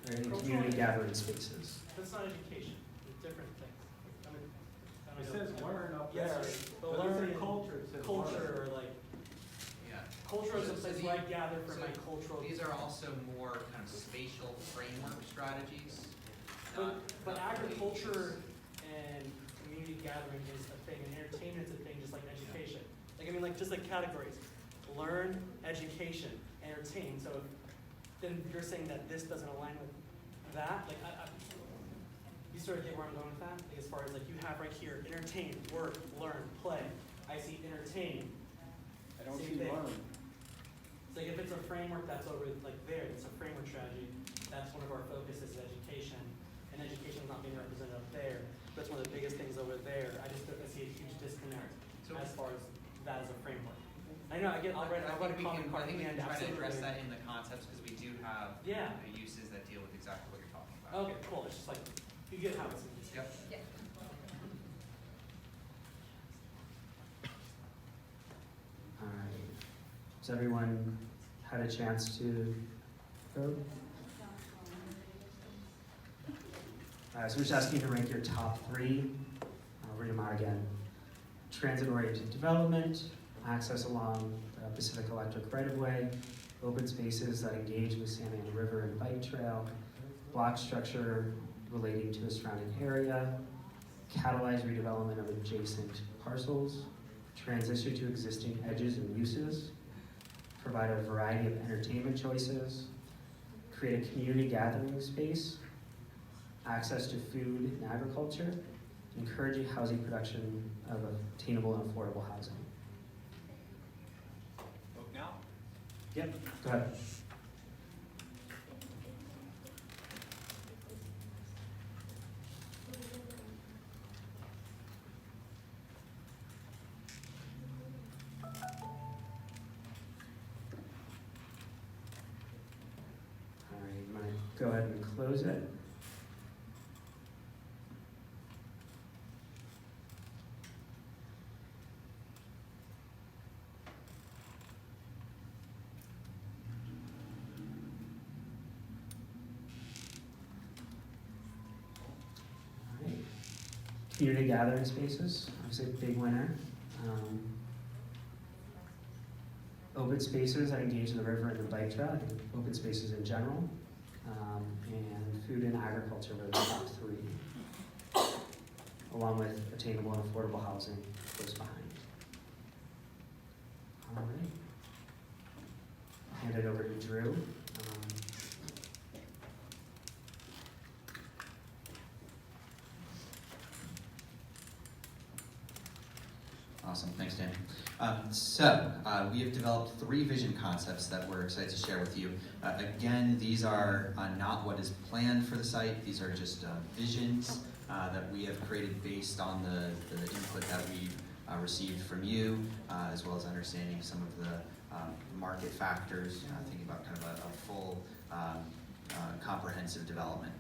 right, and community gathering spaces. That's not education, it's different things. I mean, It says learn up Yes, there. but Doesn't say learn, culture, it says culture, or like, Yeah. culture is a So place the- where I gather for so my cultural. These are also more kind of spatial framework strategies. But not really agriculture use. and community gathering is a thing, and entertainment's a thing, just like education. Like, I mean, like, just like categories. Learn, education, entertain, so then you're saying that this doesn't align with that? Like, you sort of get where I'm going with that? Like, as far as like, you have right here, entertain, work, learn, play. I see entertain. I don't Same see thing. learn. It's like, if it's a framework that's over, like there, it's a framework strategy, that's one of our focuses is education, and education is not being represented up there. That's one of the biggest things over there. I see a huge disconnect So- as far as that as a framework. I know, I'll write a I think comment we card can at the end, try to address absolutely. that in the concepts, because we do have Yeah. uses that deal with exactly what you're talking about. Okay, cool, it's just like, you get how it's. Yep. Yeah. All right. Has everyone had a chance to vote? So we're just asking you to rank your top 3. I'll read them out again. Transit-oriented development, access along the Pacific Electric right-of-way, open spaces that engage with Santa Ana River and bike trail, block structure relating to a surrounding area, catalyze redevelopment of adjacent parcels, transition to existing edges and uses, provide a variety of entertainment choices, create a community gathering space, access to food and agriculture, encouraging housing production of attainable and affordable housing. Vote now? Yep, go ahead. All right, I'm gonna go ahead and close it. community gathering spaces, obviously a big winner. Open spaces that engage in the river and the bike trail, I think open spaces in general. And food and agriculture were the top three, along with attainable and affordable housing close behind. All right. Hand it over to Drew. Awesome, thanks, Dan. We have developed 3 vision concepts that we're excited to share with you. Again, these are not what is planned for the site. These are just visions that we have created based on the input that we've received from you, as well as understanding some of the market factors, thinking about kind of a full comprehensive development.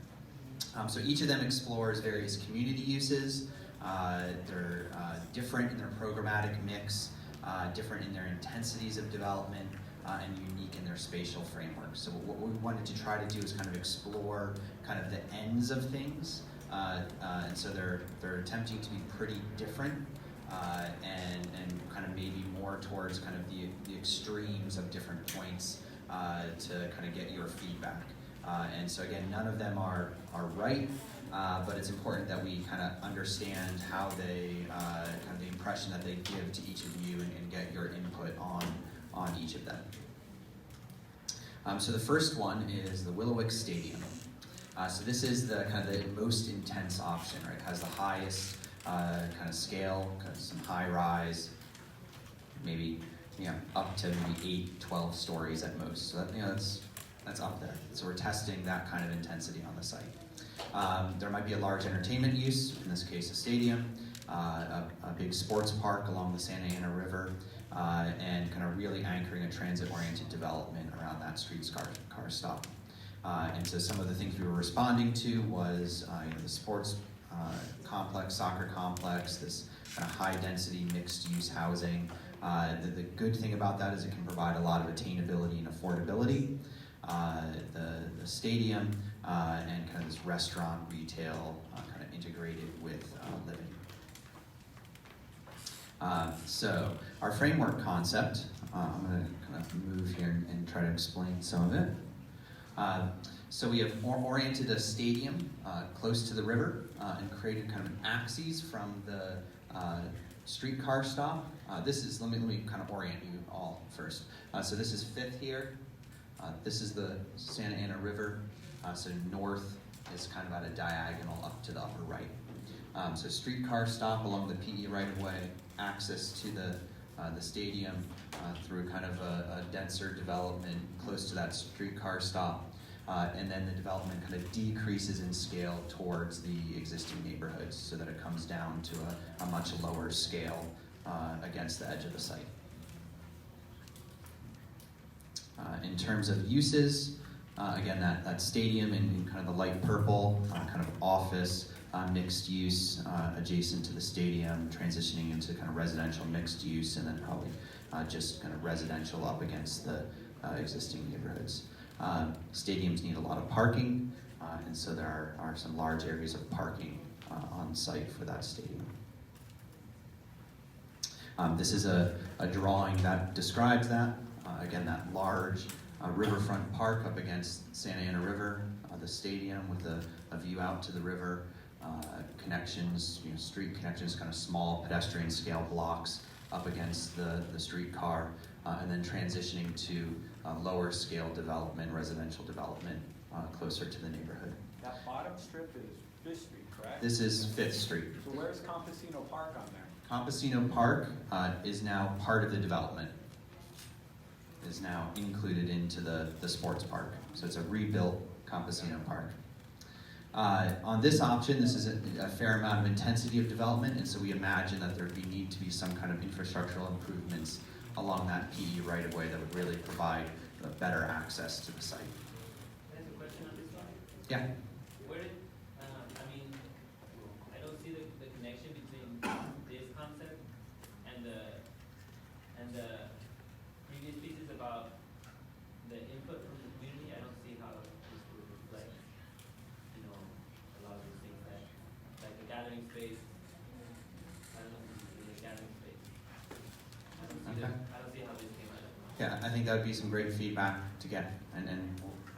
So each of them explores various community uses. They're different in their programmatic mix, different in their intensities of development, and unique in their spatial framework. So what we wanted to try to do is kind of explore kind of the ends of things, and so they're attempting to be pretty different, and kind of maybe more towards kind of the extremes of different points to kind of get your feedback. And so again, none of them are right. But it's important that we kind of understand how they, kind of the impression that they give to each of you and get your input on each of them. So the first one is the Willowick Stadium. So this is the kind of the most intense option, right? It has the highest kind of scale, kind of some high rise, maybe up to maybe 8, 12 stories at most. So that, that's up there. So we're testing that kind of intensity on the site. There might be a large entertainment use, in this case a stadium, a big sports park along the Santa Ana River, and kind of really anchoring a transit-oriented development around that streetcar stop. And so some of the things we were responding to was the sports complex, soccer complex, this kind of high-density mixed-use housing. The good thing about that is it can provide a lot of attainability and affordability. The stadium, and kind of this restaurant, retail, kind of integrated with living. So our framework concept, I'm going to kind of move here and try to explain some of it. So we have oriented a stadium close to the river and created kind of an axis from the streetcar stop. This is, let me kind of orient you all first. So this is 5th here. This is the Santa Ana River. So north is kind of at a diagonal up to the upper right. So streetcar stop along the PE right-of-way, access to the stadium through kind of a denser development close to that streetcar stop. And then the development kind of decreases in scale towards the existing neighborhoods so that it comes down to a much lower scale against the edge of the site. In terms of uses, again, that stadium in kind of the light purple, kind of office, mixed use adjacent to the stadium, transitioning into kind of residential mixed use, and then probably just kind of residential up against the existing neighborhoods. Stadiums need a lot of parking, and so there are some large areas of parking on site for that stadium. This is a drawing that describes that. Again, that large riverfront park up against Santa Ana River, the stadium with a view out to the river, connections, street connections, kind of small pedestrian scale blocks up against the streetcar, and then transitioning to lower scale development, residential development, closer to the neighborhood. That bottom strip is Fifth Street, correct? This is 5th Street. So where's Campesino Park on there? Campesino Park is now part of the development, is now included into the sports park. So it's a rebuilt Campesino Park. On this option, this is a fair amount of intensity of development, and so we imagine that there would need to be some kind of infrastructural improvements along that PE right-of-way that would really provide better access to the site. Can I ask a question on this one? Yeah. Where did, I don't see the connection between this concept and the previous pieces about the input from the community. I don't see how this would reflect, a lot of these things that, like the gathering space Yeah, I think that would be some great feedback to get, and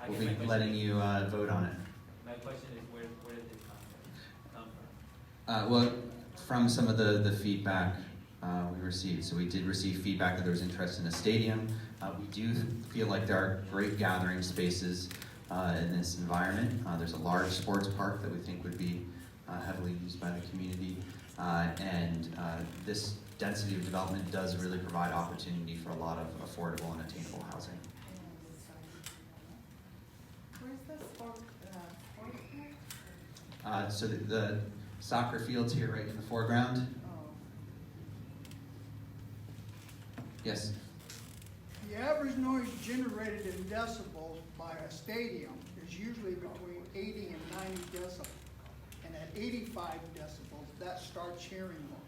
I we'll guess my be question- letting you vote on it. My question is, where did this come from? Well, from some of the feedback we received. So we did receive feedback that there was interest in a stadium. We do feel like there are great gathering spaces in this environment. There's a large sports park that we think would be heavily used by the community. And this density of development does really provide opportunity for a lot of affordable and attainable housing. Where's the sport park? So the soccer field's here right in the foreground. Oh. Yes? The average noise generated in decibels by a stadium is usually between 80 and 90 decibels. And at 85 decibels, that starts hearing more.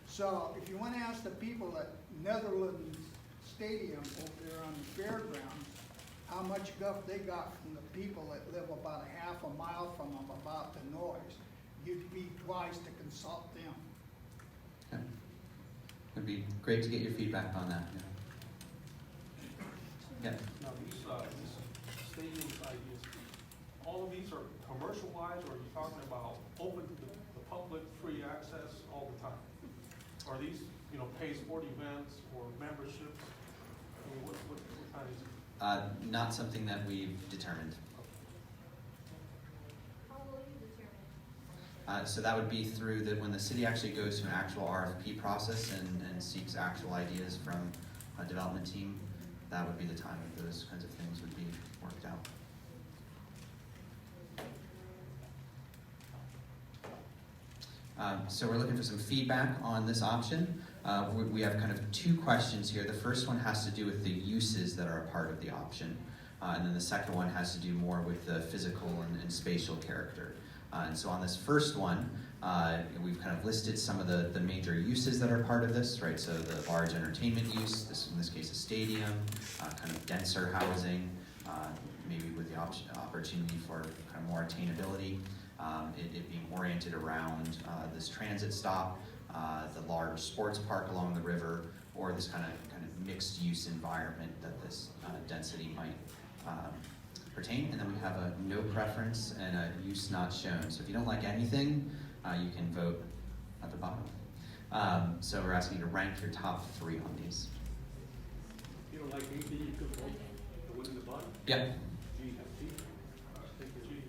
So if you want to ask the people at Netherlands Stadium over there on the fairgrounds, how much guff they got from the people that live about a half a mile from them about the noise, you'd be wise to consult them. Okay. It'd be great to get your feedback on that. Yeah. Now, these stadium ideas, all of these are commercialized, or are you talking about open to the public, free access all the time? Are these, paid sport events or memberships? I mean, what kind is it? Not something that we've determined. How will you determine? So that would be through when the city actually goes to an actual RFP process and seeks actual ideas from a development team. That would be the time that those kinds of things would be worked out. So we're looking for some feedback on this option. We have kind of two questions here. The first one has to do with the uses that are a part of the option. And then the second one has to do more with the physical and spatial character. And so on this first one, we've kind of listed some of the major uses that are part of this, right? So the large entertainment use, in this case a stadium, kind of denser housing, maybe with the opportunity for kind of more attainability. It being oriented around this transit stop, the large sports park along the river, or this kind of mixed use environment that this density might pertain. And then we have a no preference and a use not shown. So if you don't like anything, you can vote at the bottom. So we're asking you to rank your top 3 on these. You don't like anything, you could vote the one in the bottom? Yeah. G. Thank you, G.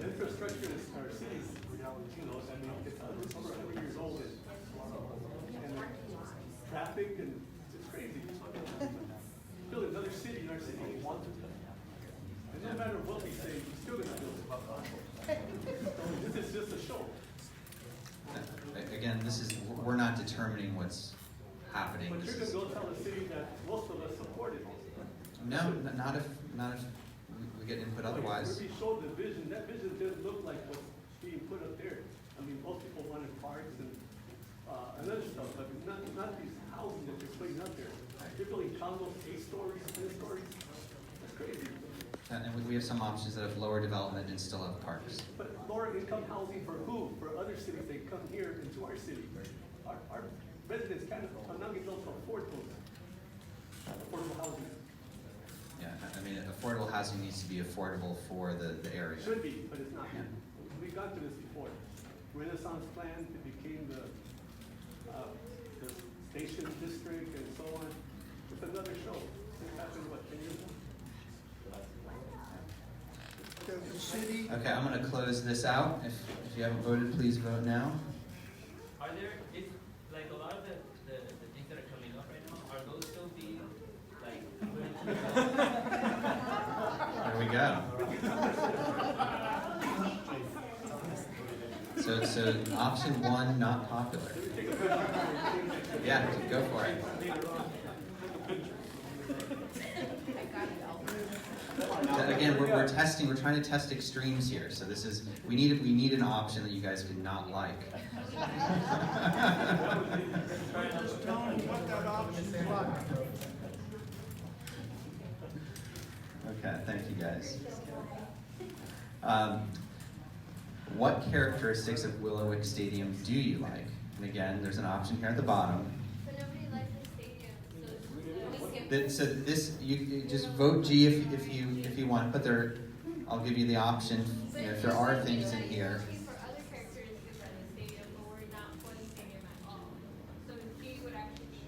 Infrastructure is our city's reality, I mean, it's over 100 years old, and traffic, and it's crazy. Build another city in our city, we want to. And no matter what we say, we're still gonna build it. This is just a show. Again, we're not determining what's happening. But you're gonna go tell the city that most of us supported it. No, not if we get input otherwise. We showed the vision, that vision didn't look like what's being put up there. I mean, most people wanted parks and other stuff, but not these houses that you're putting up there. You're building condos, 8 stories, 10 stories. That's crazy. And we have some options that have lower development and still have parks. But lower income housing for who? For other cities, they come here into our city. Our residents are not able to afford those affordable housing. Yeah, I mean, affordable housing needs to be affordable for the area. Should be, but it's not. Yeah. We've gone through this before. Renaissance plan, it became the station district and so on. It's another show. This happened, 10 years ago? The city, Okay, I'm going to close this out. If you haven't voted, please vote now. Are there, like a lot of the things that are coming up right now, are those still being, like, There we go. So option 1, not popular. Yeah, go for it. again, we're testing, we're trying to test extremes here. So this is, we need an option that you guys could not like. Just tell them what that option's like. Okay, thank you guys. What characteristics of Willowick Stadium do you like? And again, there's an option here at the bottom. But nobody likes the stadium, so we skip. So this, you just vote G if you want, but I'll give you the option. You know, if there are things in here. Looking for other characteristics of the stadium, but we're not for the stadium at all. So G would actually be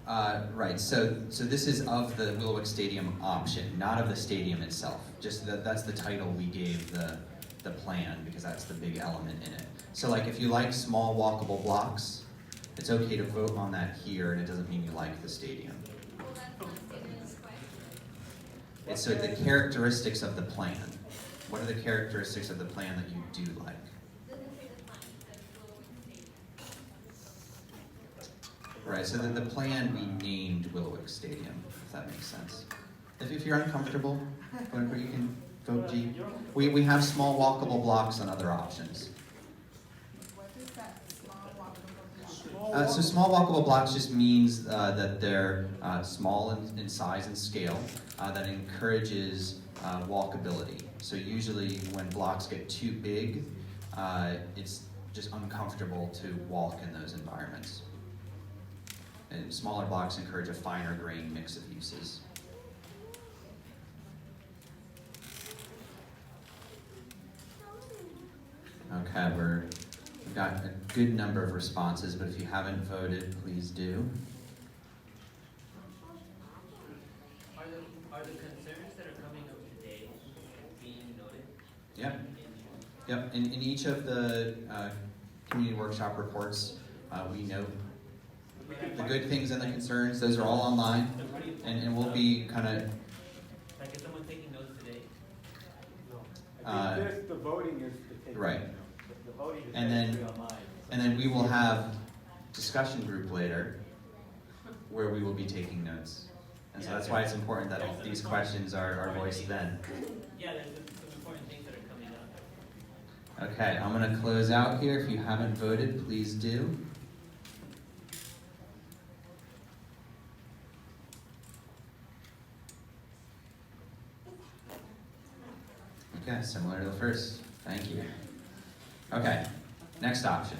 misleading. Right. So this is of the Willowick Stadium option, not of the stadium itself. Just that's the title we gave the plan, because that's the big element in it. So like if you like small walkable blocks, it's okay to vote on that here, and it doesn't mean you like the stadium. Well, that's not stated in the question. It's so the characteristics of the plan. What are the characteristics of the plan that you do like? Doesn't say the plan, it says Willowick Stadium. Right, so the plan we named Willowick Stadium, if that makes sense. If you're uncomfortable, you can vote G. We have small walkable blocks and other options. What is that small walkable block? So small walkable blocks just means that they're small in size and scale, that encourages walkability. So usually when blocks get too big, it's just uncomfortable to walk in those environments. And smaller blocks encourage a finer grain mix of uses. Okay, we've got a good number of responses, but if you haven't voted, please do. Are the concerns that are coming up today being noted? Yep. Yep. In each of the community workshop reports, we note the good things and the concerns. Those are all online, and we'll be kind of. Like, is someone taking notes today? No. I think this, the voting is the taking. Right. The voting is And then- basically online. And then we will have discussion group later, where we will be taking notes. And so that's why it's important that all these questions are voiced then. Yeah, there's some important things that are coming up. Okay, I'm going to close out here. If you haven't voted, please do. Okay, similar to the first. Thank you. Okay, next option,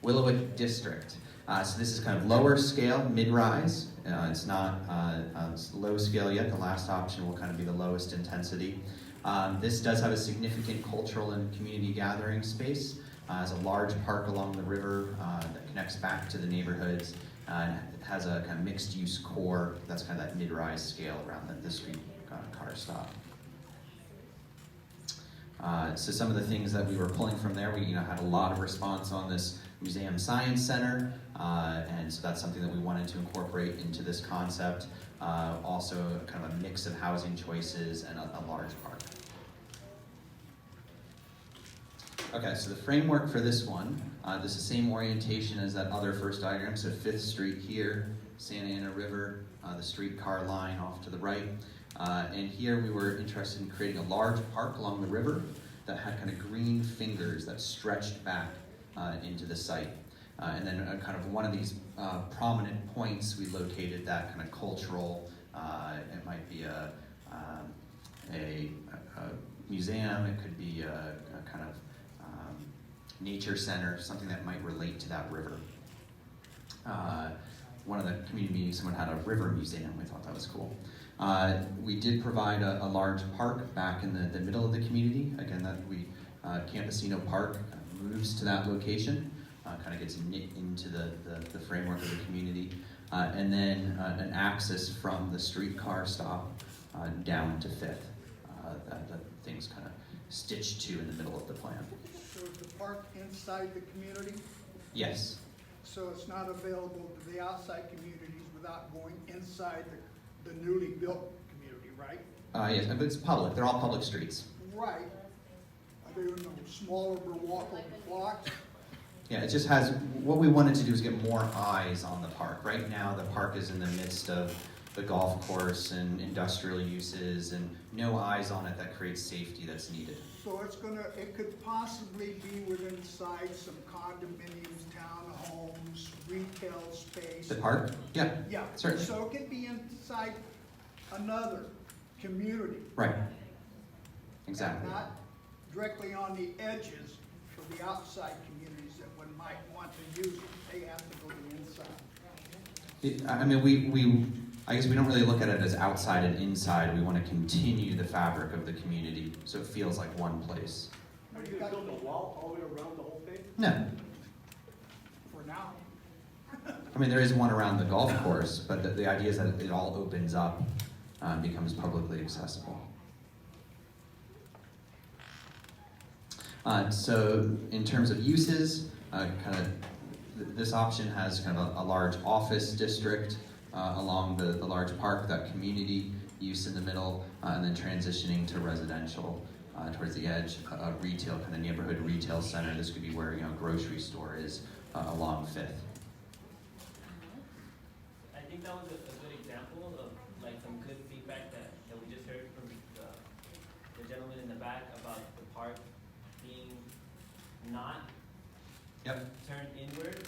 Willowick District. So this is kind of lower scale, mid-rise. It's not it's low scale yet. The last option will kind of be the lowest intensity. This does have a significant cultural and community gathering space. It's a large park along the river that connects back to the neighborhoods. And it has a kind of mixed-use core. That's kind of that mid-rise scale around the street car stop. So some of the things that we were pulling from there, we had a lot of response on this Museum Science Center, and so that's something that we wanted to incorporate into this concept. Also kind of a mix of housing choices and a large park. Okay, so the framework for this one, this is the same orientation as that other first diagram. So 5th Street here, Santa Ana River, the streetcar line off to the right. And here we were interested in creating a large park along the river that had kind of green fingers that stretched back into the site. And then kind of one of these prominent points, we located that kind of cultural, it might be a museum, it could be a kind of nature center, something that might relate to that river. One of the community meetings, someone had a river museum. We thought that was cool. We did provide a large park back in the middle of the community. Again, that Campesino Park moves to that location, kind of gets knit into the framework of the community. And then an access from the streetcar stop down to 5th. That thing's kind of stitched to in the middle of the plan. So is the park inside the community? Yes. So it's not available to the outside communities without going inside the newly built community, right? Yes, but it's public. They're all public streets. Right. Are there no smaller walkable blocks? Yeah, it just has, what we wanted to do is get more eyes on the park. Right now, the park is in the midst of the golf course and industrial uses, and no eyes on it that creates safety that's needed. So it could possibly be within inside some condominiums, townhomes, retail space. The park? Yeah, Yeah, certainly. so it could be inside another community. Right. Exactly. Not directly on the edges for the outside communities that one might want to use it. They have to go to the inside. I mean, I guess we don't really look at it as outside and inside. We want to continue the fabric of the community so it feels like one place. Are you gonna build a wall all the way around the whole thing? No. For now. I mean, there is one around the golf course, but the idea is that it all opens up and becomes publicly accessible. So in terms of uses, this option has kind of a large office district along the large park, that community use in the middle, and then transitioning to residential towards the edge, a retail, kind of neighborhood retail center. This could be where, a grocery store is along Fifth. I think that was a good example of like some good feedback that we just heard from the gentleman in the back about the park being not turned inward,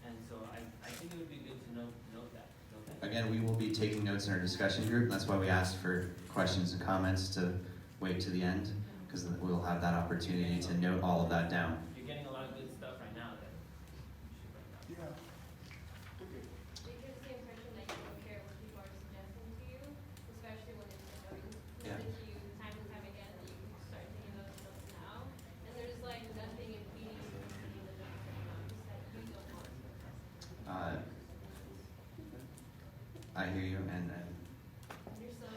and so I think it would be good to note that. Again, we will be taking notes in our discussion group. That's why we asked for questions and comments to wait to the end, because we'll have that opportunity to note all of that down. You're getting a lot of good stuff right now. Yeah. It gives the impression that you don't care what people are suggesting to you, especially when it's Yeah. presented to you time and time again, that you can start taking those notes now. And there's like nothing impeding you from taking the notes that you don't want. I hear you, and You're so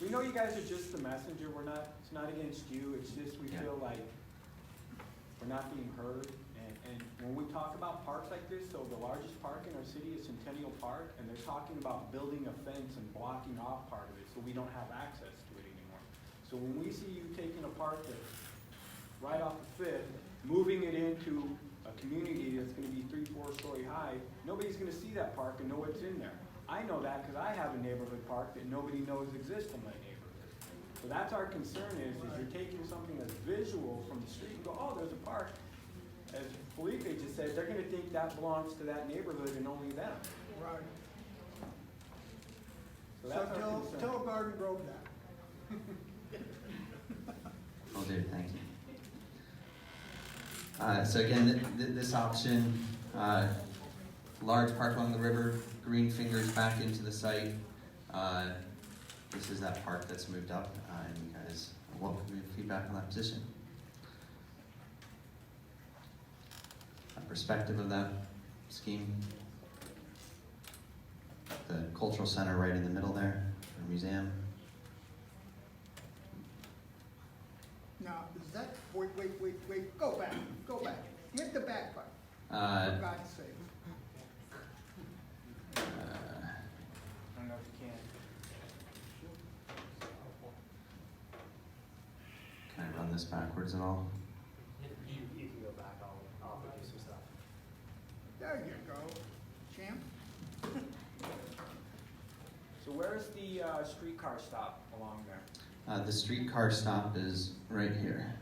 We know you guys are just the messenger. It's not against you. It's just we feel like we're not being heard. And when we talk about parks like this, so the largest park in our city is Centennial Park, and they're talking about building a fence and blocking off part of it so we don't have access to it anymore. So when we see you taking a park that's right off the Fifth, moving it into a community that's going to be 3-4 story high, nobody's going to see that park and know what's in there. I know that because I have a neighborhood park that nobody knows exists in my neighborhood. So that's our concern is you're taking something that's visual from the street and go, oh, there's a park. As Felipe just said, they're going to think that belongs to that neighborhood and only them. Right. So that's our So concern. tell Garden Grove that. will do. Thank you. So again, this option, large park along the river, green fingers back into the site. This is that park that's moved up, and you guys welcome your feedback on that position. A perspective of that scheme. The cultural center right in the middle there, the museum. Now, is that, wait, go back. Hit the back part, for God's sake. I don't know if you can. Can I run this backwards at all? You can go back, I'll do some stuff. There you go, champ. So where's the streetcar stop along there? The streetcar stop is right here.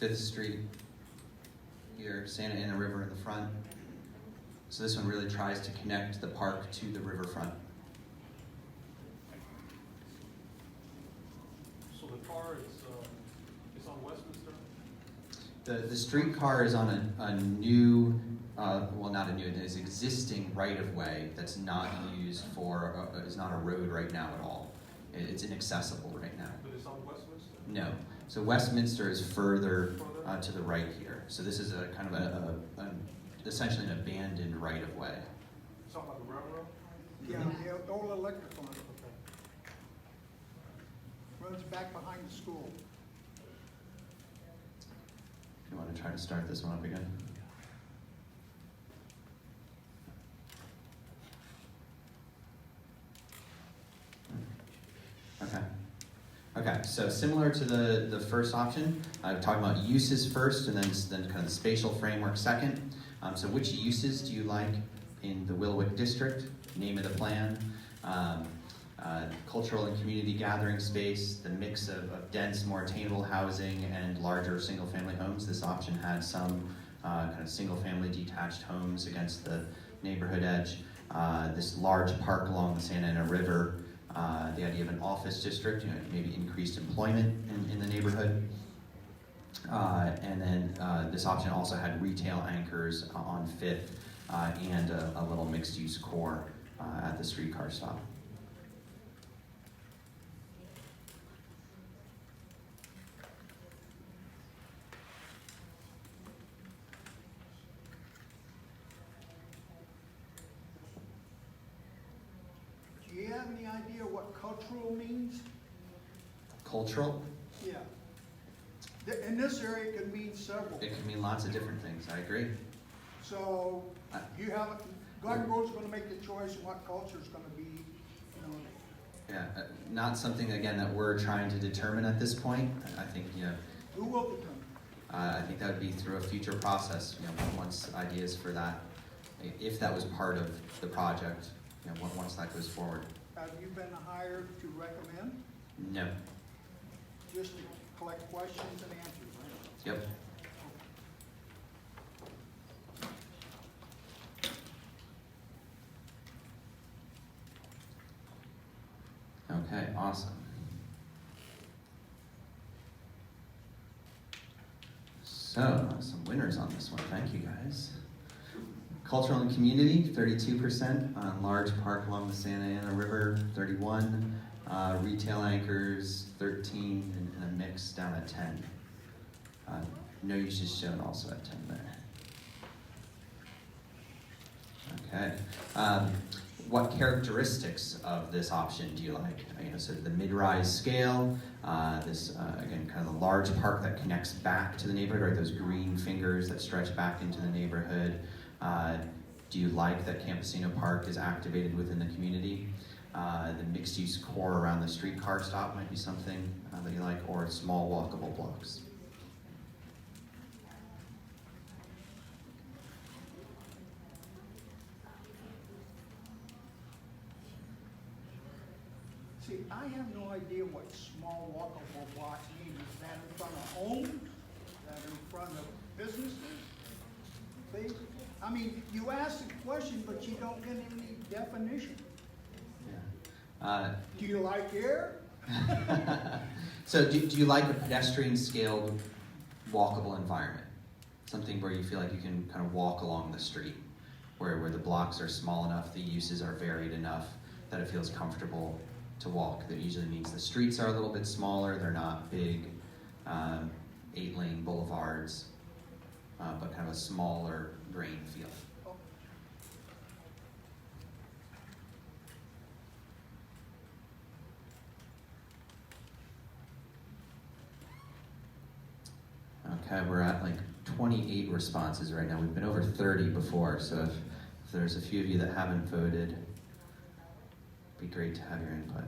5th Street here, Santa Ana River in the front. So this one really tries to connect the park to the riverfront. So the car is on Westminster? The streetcar is on a new, well, not a new, it is existing right-of-way that's not used for, is not a road right now at all. It's inaccessible right now. But it's on Westminster? No. So Westminster is further to the right here. So this is a kind of essentially an abandoned right-of-way. Something like a railroad? Yeah, the old electric line. Runs back behind the school. If you want to try to start this one up again. Okay, so similar to the first option, I'm talking about uses first and then kind of the spatial framework second. So which uses do you like in the Willowick district, name of the plan. Cultural and community gathering space, the mix of dense, more attainable housing and larger single-family homes. This option had some kind of single-family detached homes against the neighborhood edge. This large park along the Santa Ana River, the idea of an office district, maybe increased employment in the neighborhood. And then this option also had retail anchors on 5th and a little mixed-use core at the streetcar stop. Do you have any idea what cultural means? Cultural? Yeah. In this area, it could mean several. It can mean lots of different things, I agree. So, you have, Garden Road's gonna make the choice of what culture's gonna be, you know. Yeah, not something, again, that we're trying to determine at this point. I think, Who will determine? I think that would be through a future process, once ideas for that, if that was part of the project, once that goes forward. Have you been hired to recommend? No. Just to collect questions and answers, right? Yep. Okay, awesome. So, some winners on this one. Thank you, guys. Cultural and community, 32%. Large park along the Santa Ana River, 31%. Retail anchors, 13%, and a mix down at 10%. No usage shown also at 10% there. Okay. What characteristics of this option do you like? So the mid-rise scale, this, again, kind of the large park that connects back to the neighborhood, right? Those green fingers that stretch back into the neighborhood. Do you like that Campesino Park is activated within the community? The mixed-use core around the streetcar stop might be something that you like, or small walkable blocks. See, I have no idea what small walkable blocks mean. Is that in front of homes? Is that in front of businesses? See? I mean, you ask a question, but you don't get any definition. Do you like air? So do you like a pedestrian-scaled, walkable environment? Something where you feel like you can kind of walk along the street, where the blocks are small enough, the uses are varied enough, that it feels comfortable to walk. That usually means the streets are a little bit smaller, they're not big 8-lane boulevards, but kind of a smaller grain feel. Okay, we're at like 28 responses right now. We've been over 30 before, so if there's a few of you that haven't voted, it'd be great to have your input.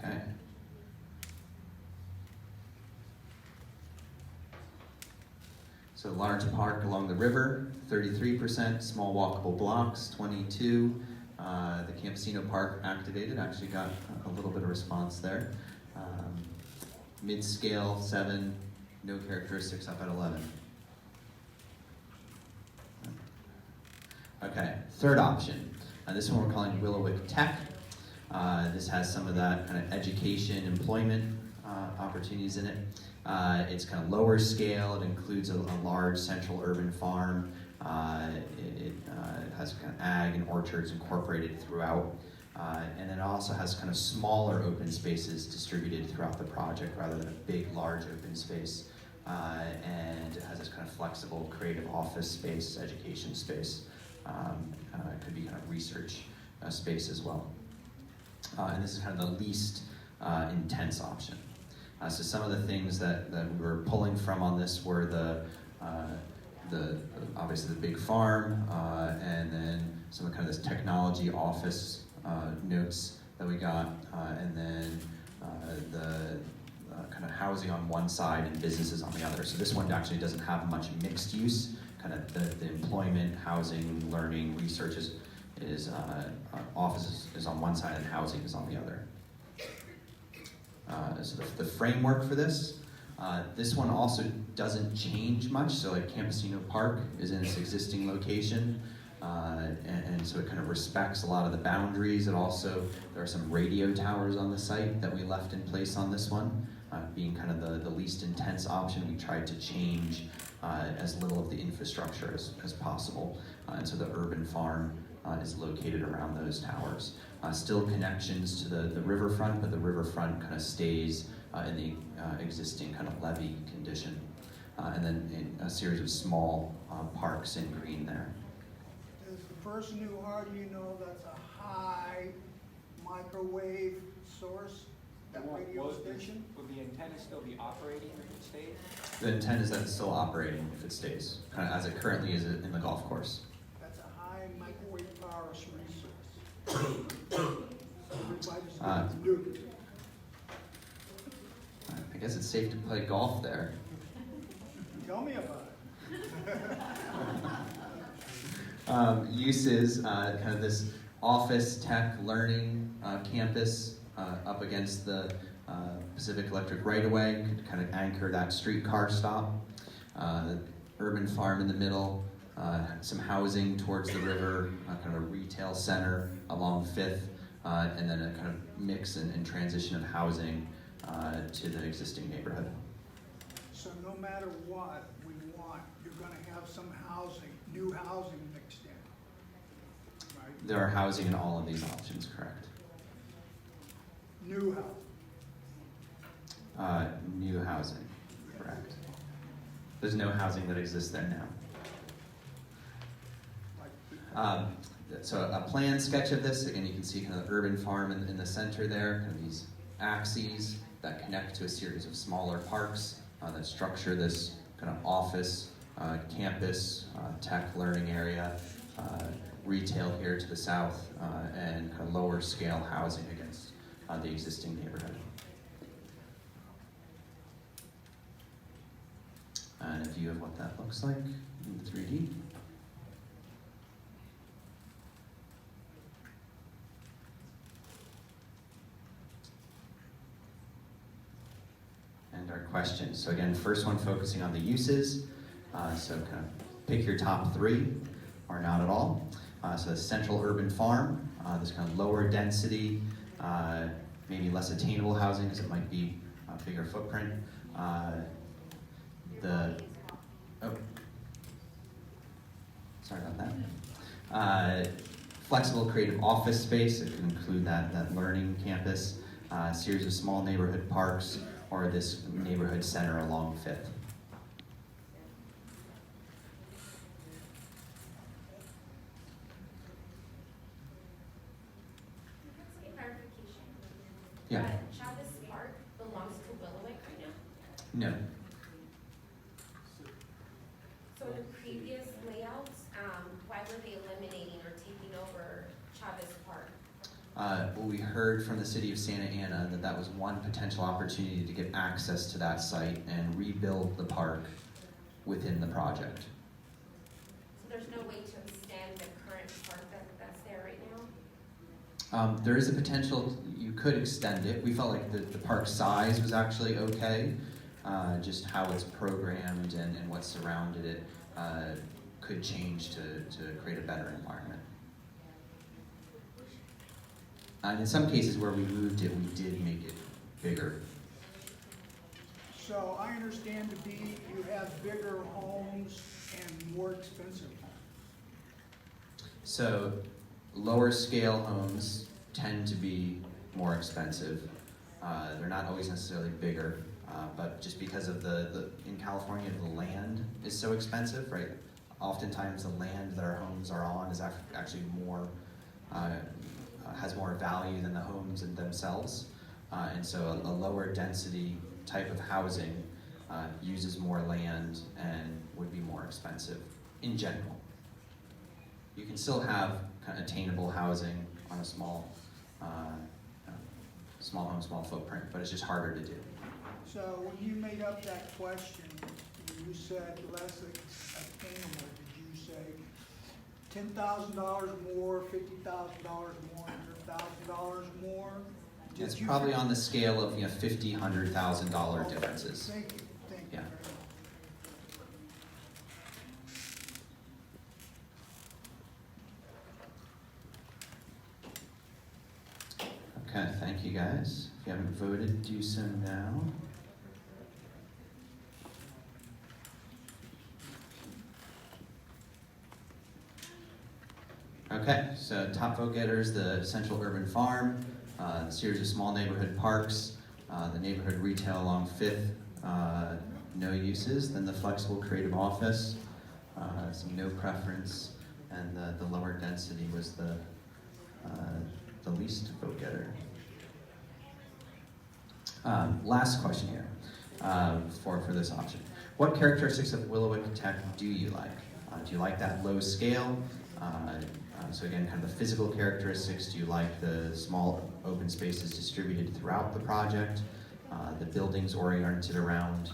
Okay. So large park along the river, 33%, small walkable blocks, 22%. The Campesino Park activated, actually got a little bit of response there. Mid-scale, 7%, no characteristics up at 11%. Okay, third option. This one we're calling Willowick Tech. This has some of that kind of education, employment opportunities in it. It's kind of lower scale. It includes a large central urban farm. It has kind of ag and orchards incorporated throughout. And then it also has kind of smaller open spaces distributed throughout the project rather than a big, large open space. And it has this kind of flexible, creative office space, education space. It could be kind of research space as well. And this is kind of the least intense option. So some of the things that we were pulling from on this were the obviously the big farm, and then some of kind of this technology office notes that we got, and then kind of housing on one side and businesses on the other. So this one actually doesn't have much mixed use. Kind of the employment, housing, learning, research is offices is on one side and housing is on the other. So the framework for this one also doesn't change much. So like Campesino Park is in its existing location, and so it kind of respects a lot of the boundaries. It also, there are some radio towers on the site that we left in place on this one. Being kind of the least intense option, we tried to change as little of the infrastructure as possible. And so the urban farm is located around those towers. Still connections to the riverfront, but the riverfront kind of stays in the existing kind of levee condition. And then in a series of small parks in green there. Is the person who hired you know that's a high microwave source, that radio station? Would the antenna still be operating if it stays? The intent is that it's still operating if it stays, kind of as it currently is in the golf course. That's a high microwave power resource. Everybody's going to do it. I guess it's safe to play golf there. Tell me about it. Uses, kind of this office, tech, learning campus up against the Pacific Electric right-of-way, could kind of anchor that streetcar stop. Urban farm in the middle, some housing towards the river, kind of a retail center along 5th, and then a kind of mix and transition of housing to the existing neighborhood. So no matter what we want, you're going to have some housing, new housing mixed in, right? There are housing in all of these options, correct? New housing. New housing, correct. There's no housing that exists there now. So a plan sketch of this, again, you can see kind of the urban farm in the center there, kind of these axes that connect to a series of smaller parks that structure this kind of office, campus, tech learning area, retail here to the south, and kind of lower scale housing against the existing neighborhood. And a view of what that looks like in 3D. And our questions. So again, first one focusing on the uses. So kind of pick your top 3 or not at all. So the central urban farm, this kind of lower density, maybe less attainable housing because it might be a bigger footprint. Sorry about that. Flexible creative office space, it can include that learning campus, series of small neighborhood parks, or this neighborhood center along 5th. A clarification. Yeah. Chavez Park belongs to Willowick right now? No. So in previous layouts, why were they eliminating or taking over Chavez Park? Well, we heard from the city of Santa Ana that was one potential opportunity to get access to that site and rebuild the park within the project. So there's no way to extend the current park that's there right now? There is a potential you could extend it. We felt like the park size was actually okay. Just how it's programmed and what surrounded it could change to create a better environment. And in some cases where we moved it, we did make it bigger. So I understand to be you have bigger homes and more expensive homes. So lower scale homes tend to be more expensive. They're not always necessarily bigger, but just because of in California, the land is so expensive, right? Oftentimes the land that our homes are on is actually more, has more value than the homes in themselves. And so a lower density type of housing uses more land and would be more expensive in general. You can still have kind of attainable housing on a small home, small footprint, but it's just harder to do. So when you made up that question, you said less attainable, did you say $10,000 more, $50,000 more, $100,000 more? It's probably on the scale of $50,000, $100,000 differences. Thank you, thank you Yeah. very much. Okay, thank you guys. If you haven't voted, do so now. Okay, so top vote getters, the Central Urban Farm, a series of small neighborhood parks, the neighborhood retail along Fifth, no uses, then the flexible creative office, some no preference, and the lower density was the least vote getter. Last question here for this option. What characteristics of Willowick Tech do you like? Do you like that low scale? So again, kind of the physical characteristics. Do you like the small open spaces distributed throughout the project? The buildings oriented around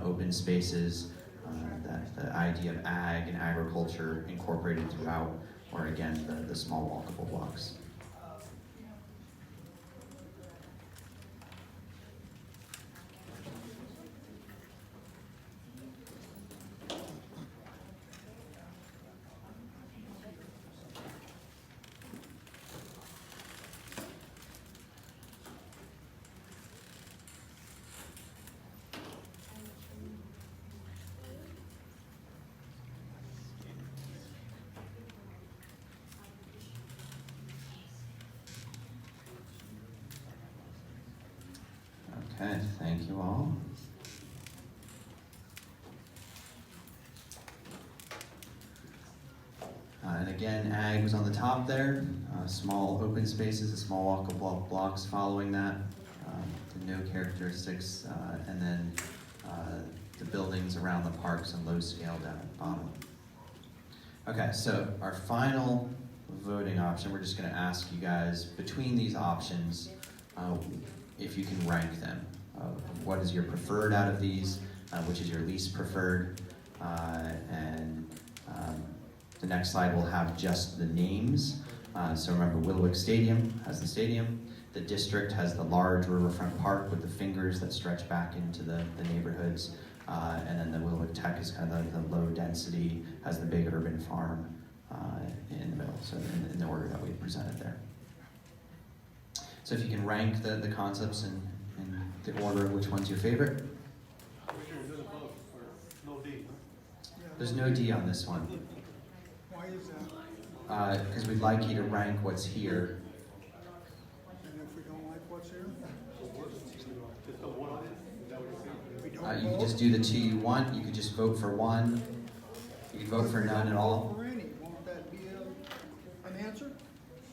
open spaces? The idea of ag and agriculture incorporated throughout, or again, the small walkable blocks? Okay, thank you all. And again, ag was on the top there. Small open spaces, the small walkable blocks following that. The no characteristics, and then the buildings around the parks and low scale down at the bottom. Okay, so our final voting option, we're just going to ask you guys between these options if you can rank them. What is your preferred out of these? Which is your least preferred? And the next slide will have just the names. So remember, Willowick Stadium has the stadium. The district has the large riverfront park with the fingers that stretch back into the neighborhoods. And then the Willowick Tech is kind of the low density, has the big urban farm in the middle. So in the order that we presented there. So if you can rank the concepts in the order of which one's your favorite. No D. There's no D on this one. Why is that? Because we'd like you to rank what's here. And if we don't like what's here? Just the one on it? Is that what you're saying? You can just do the two you want. You could just vote for one. You could vote for none at all. For any, won't that be an answer?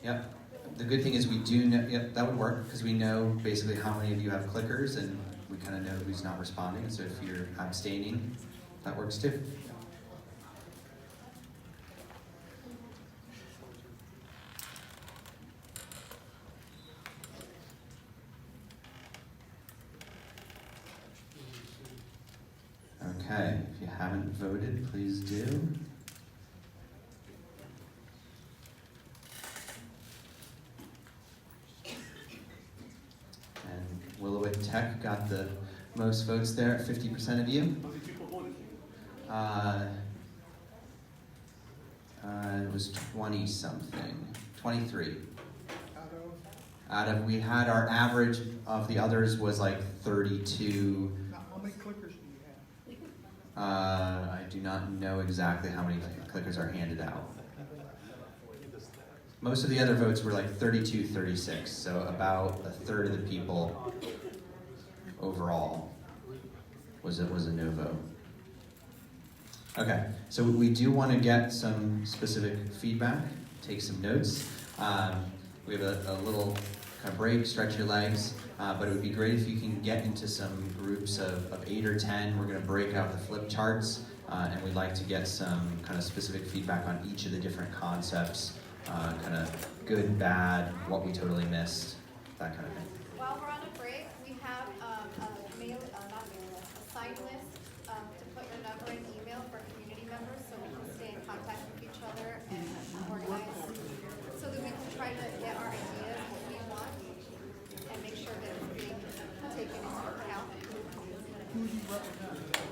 Yep. The good thing is we do know, yep, that would work, because we know basically how many of you have clickers, and we kind of know who's not responding. So if you're abstaining, that works too. Okay, if you haven't voted, please do. Willowick Tech got the most votes there at 50% of you. It was 20 something, 23. Out of, we had our average of the others was like 32. How many clickers do you have? I do not know exactly how many clickers are handed out. Most of the other votes were like 32, 36, so about a third of the people overall was a no vote. Okay, so we do want to get some specific feedback, take some notes. We have a little kind of break, stretch your legs, but it would be great if you can get into some groups of 8 or 10. We're going to break out the flip charts, and we'd like to get some kind of specific feedback on each of the different concepts. Kind of good, bad, what we totally missed, that kind of thing. While we're on a break, we have waiting list, to put your number and email for community members so we can stay in contact with each other and organize, so that we can try to get our ideas, what we want, and make sure that it's being taken into account.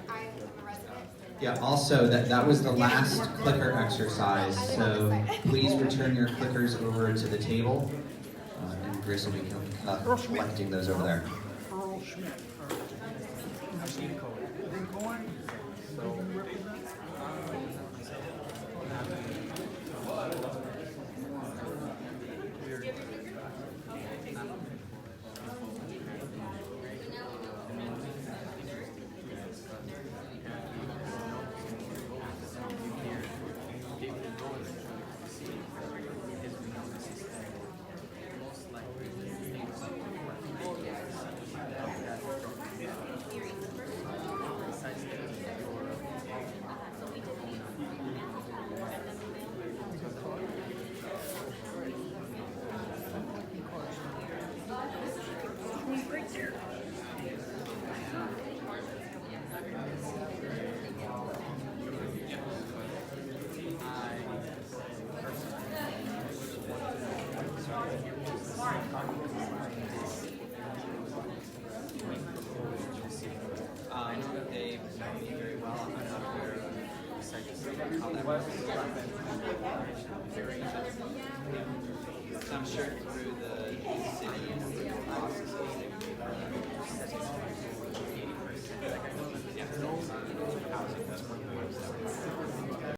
I am a resident. Yeah, also, that was the last clicker exercise, so please return your clickers over to the table, and Grace will be collecting those over there. Earl Schmidt. I know that they know me very well. I'm not aware of the site, how that works. So I'm sure through the city and through the process, yeah, housing, that's one of the ones that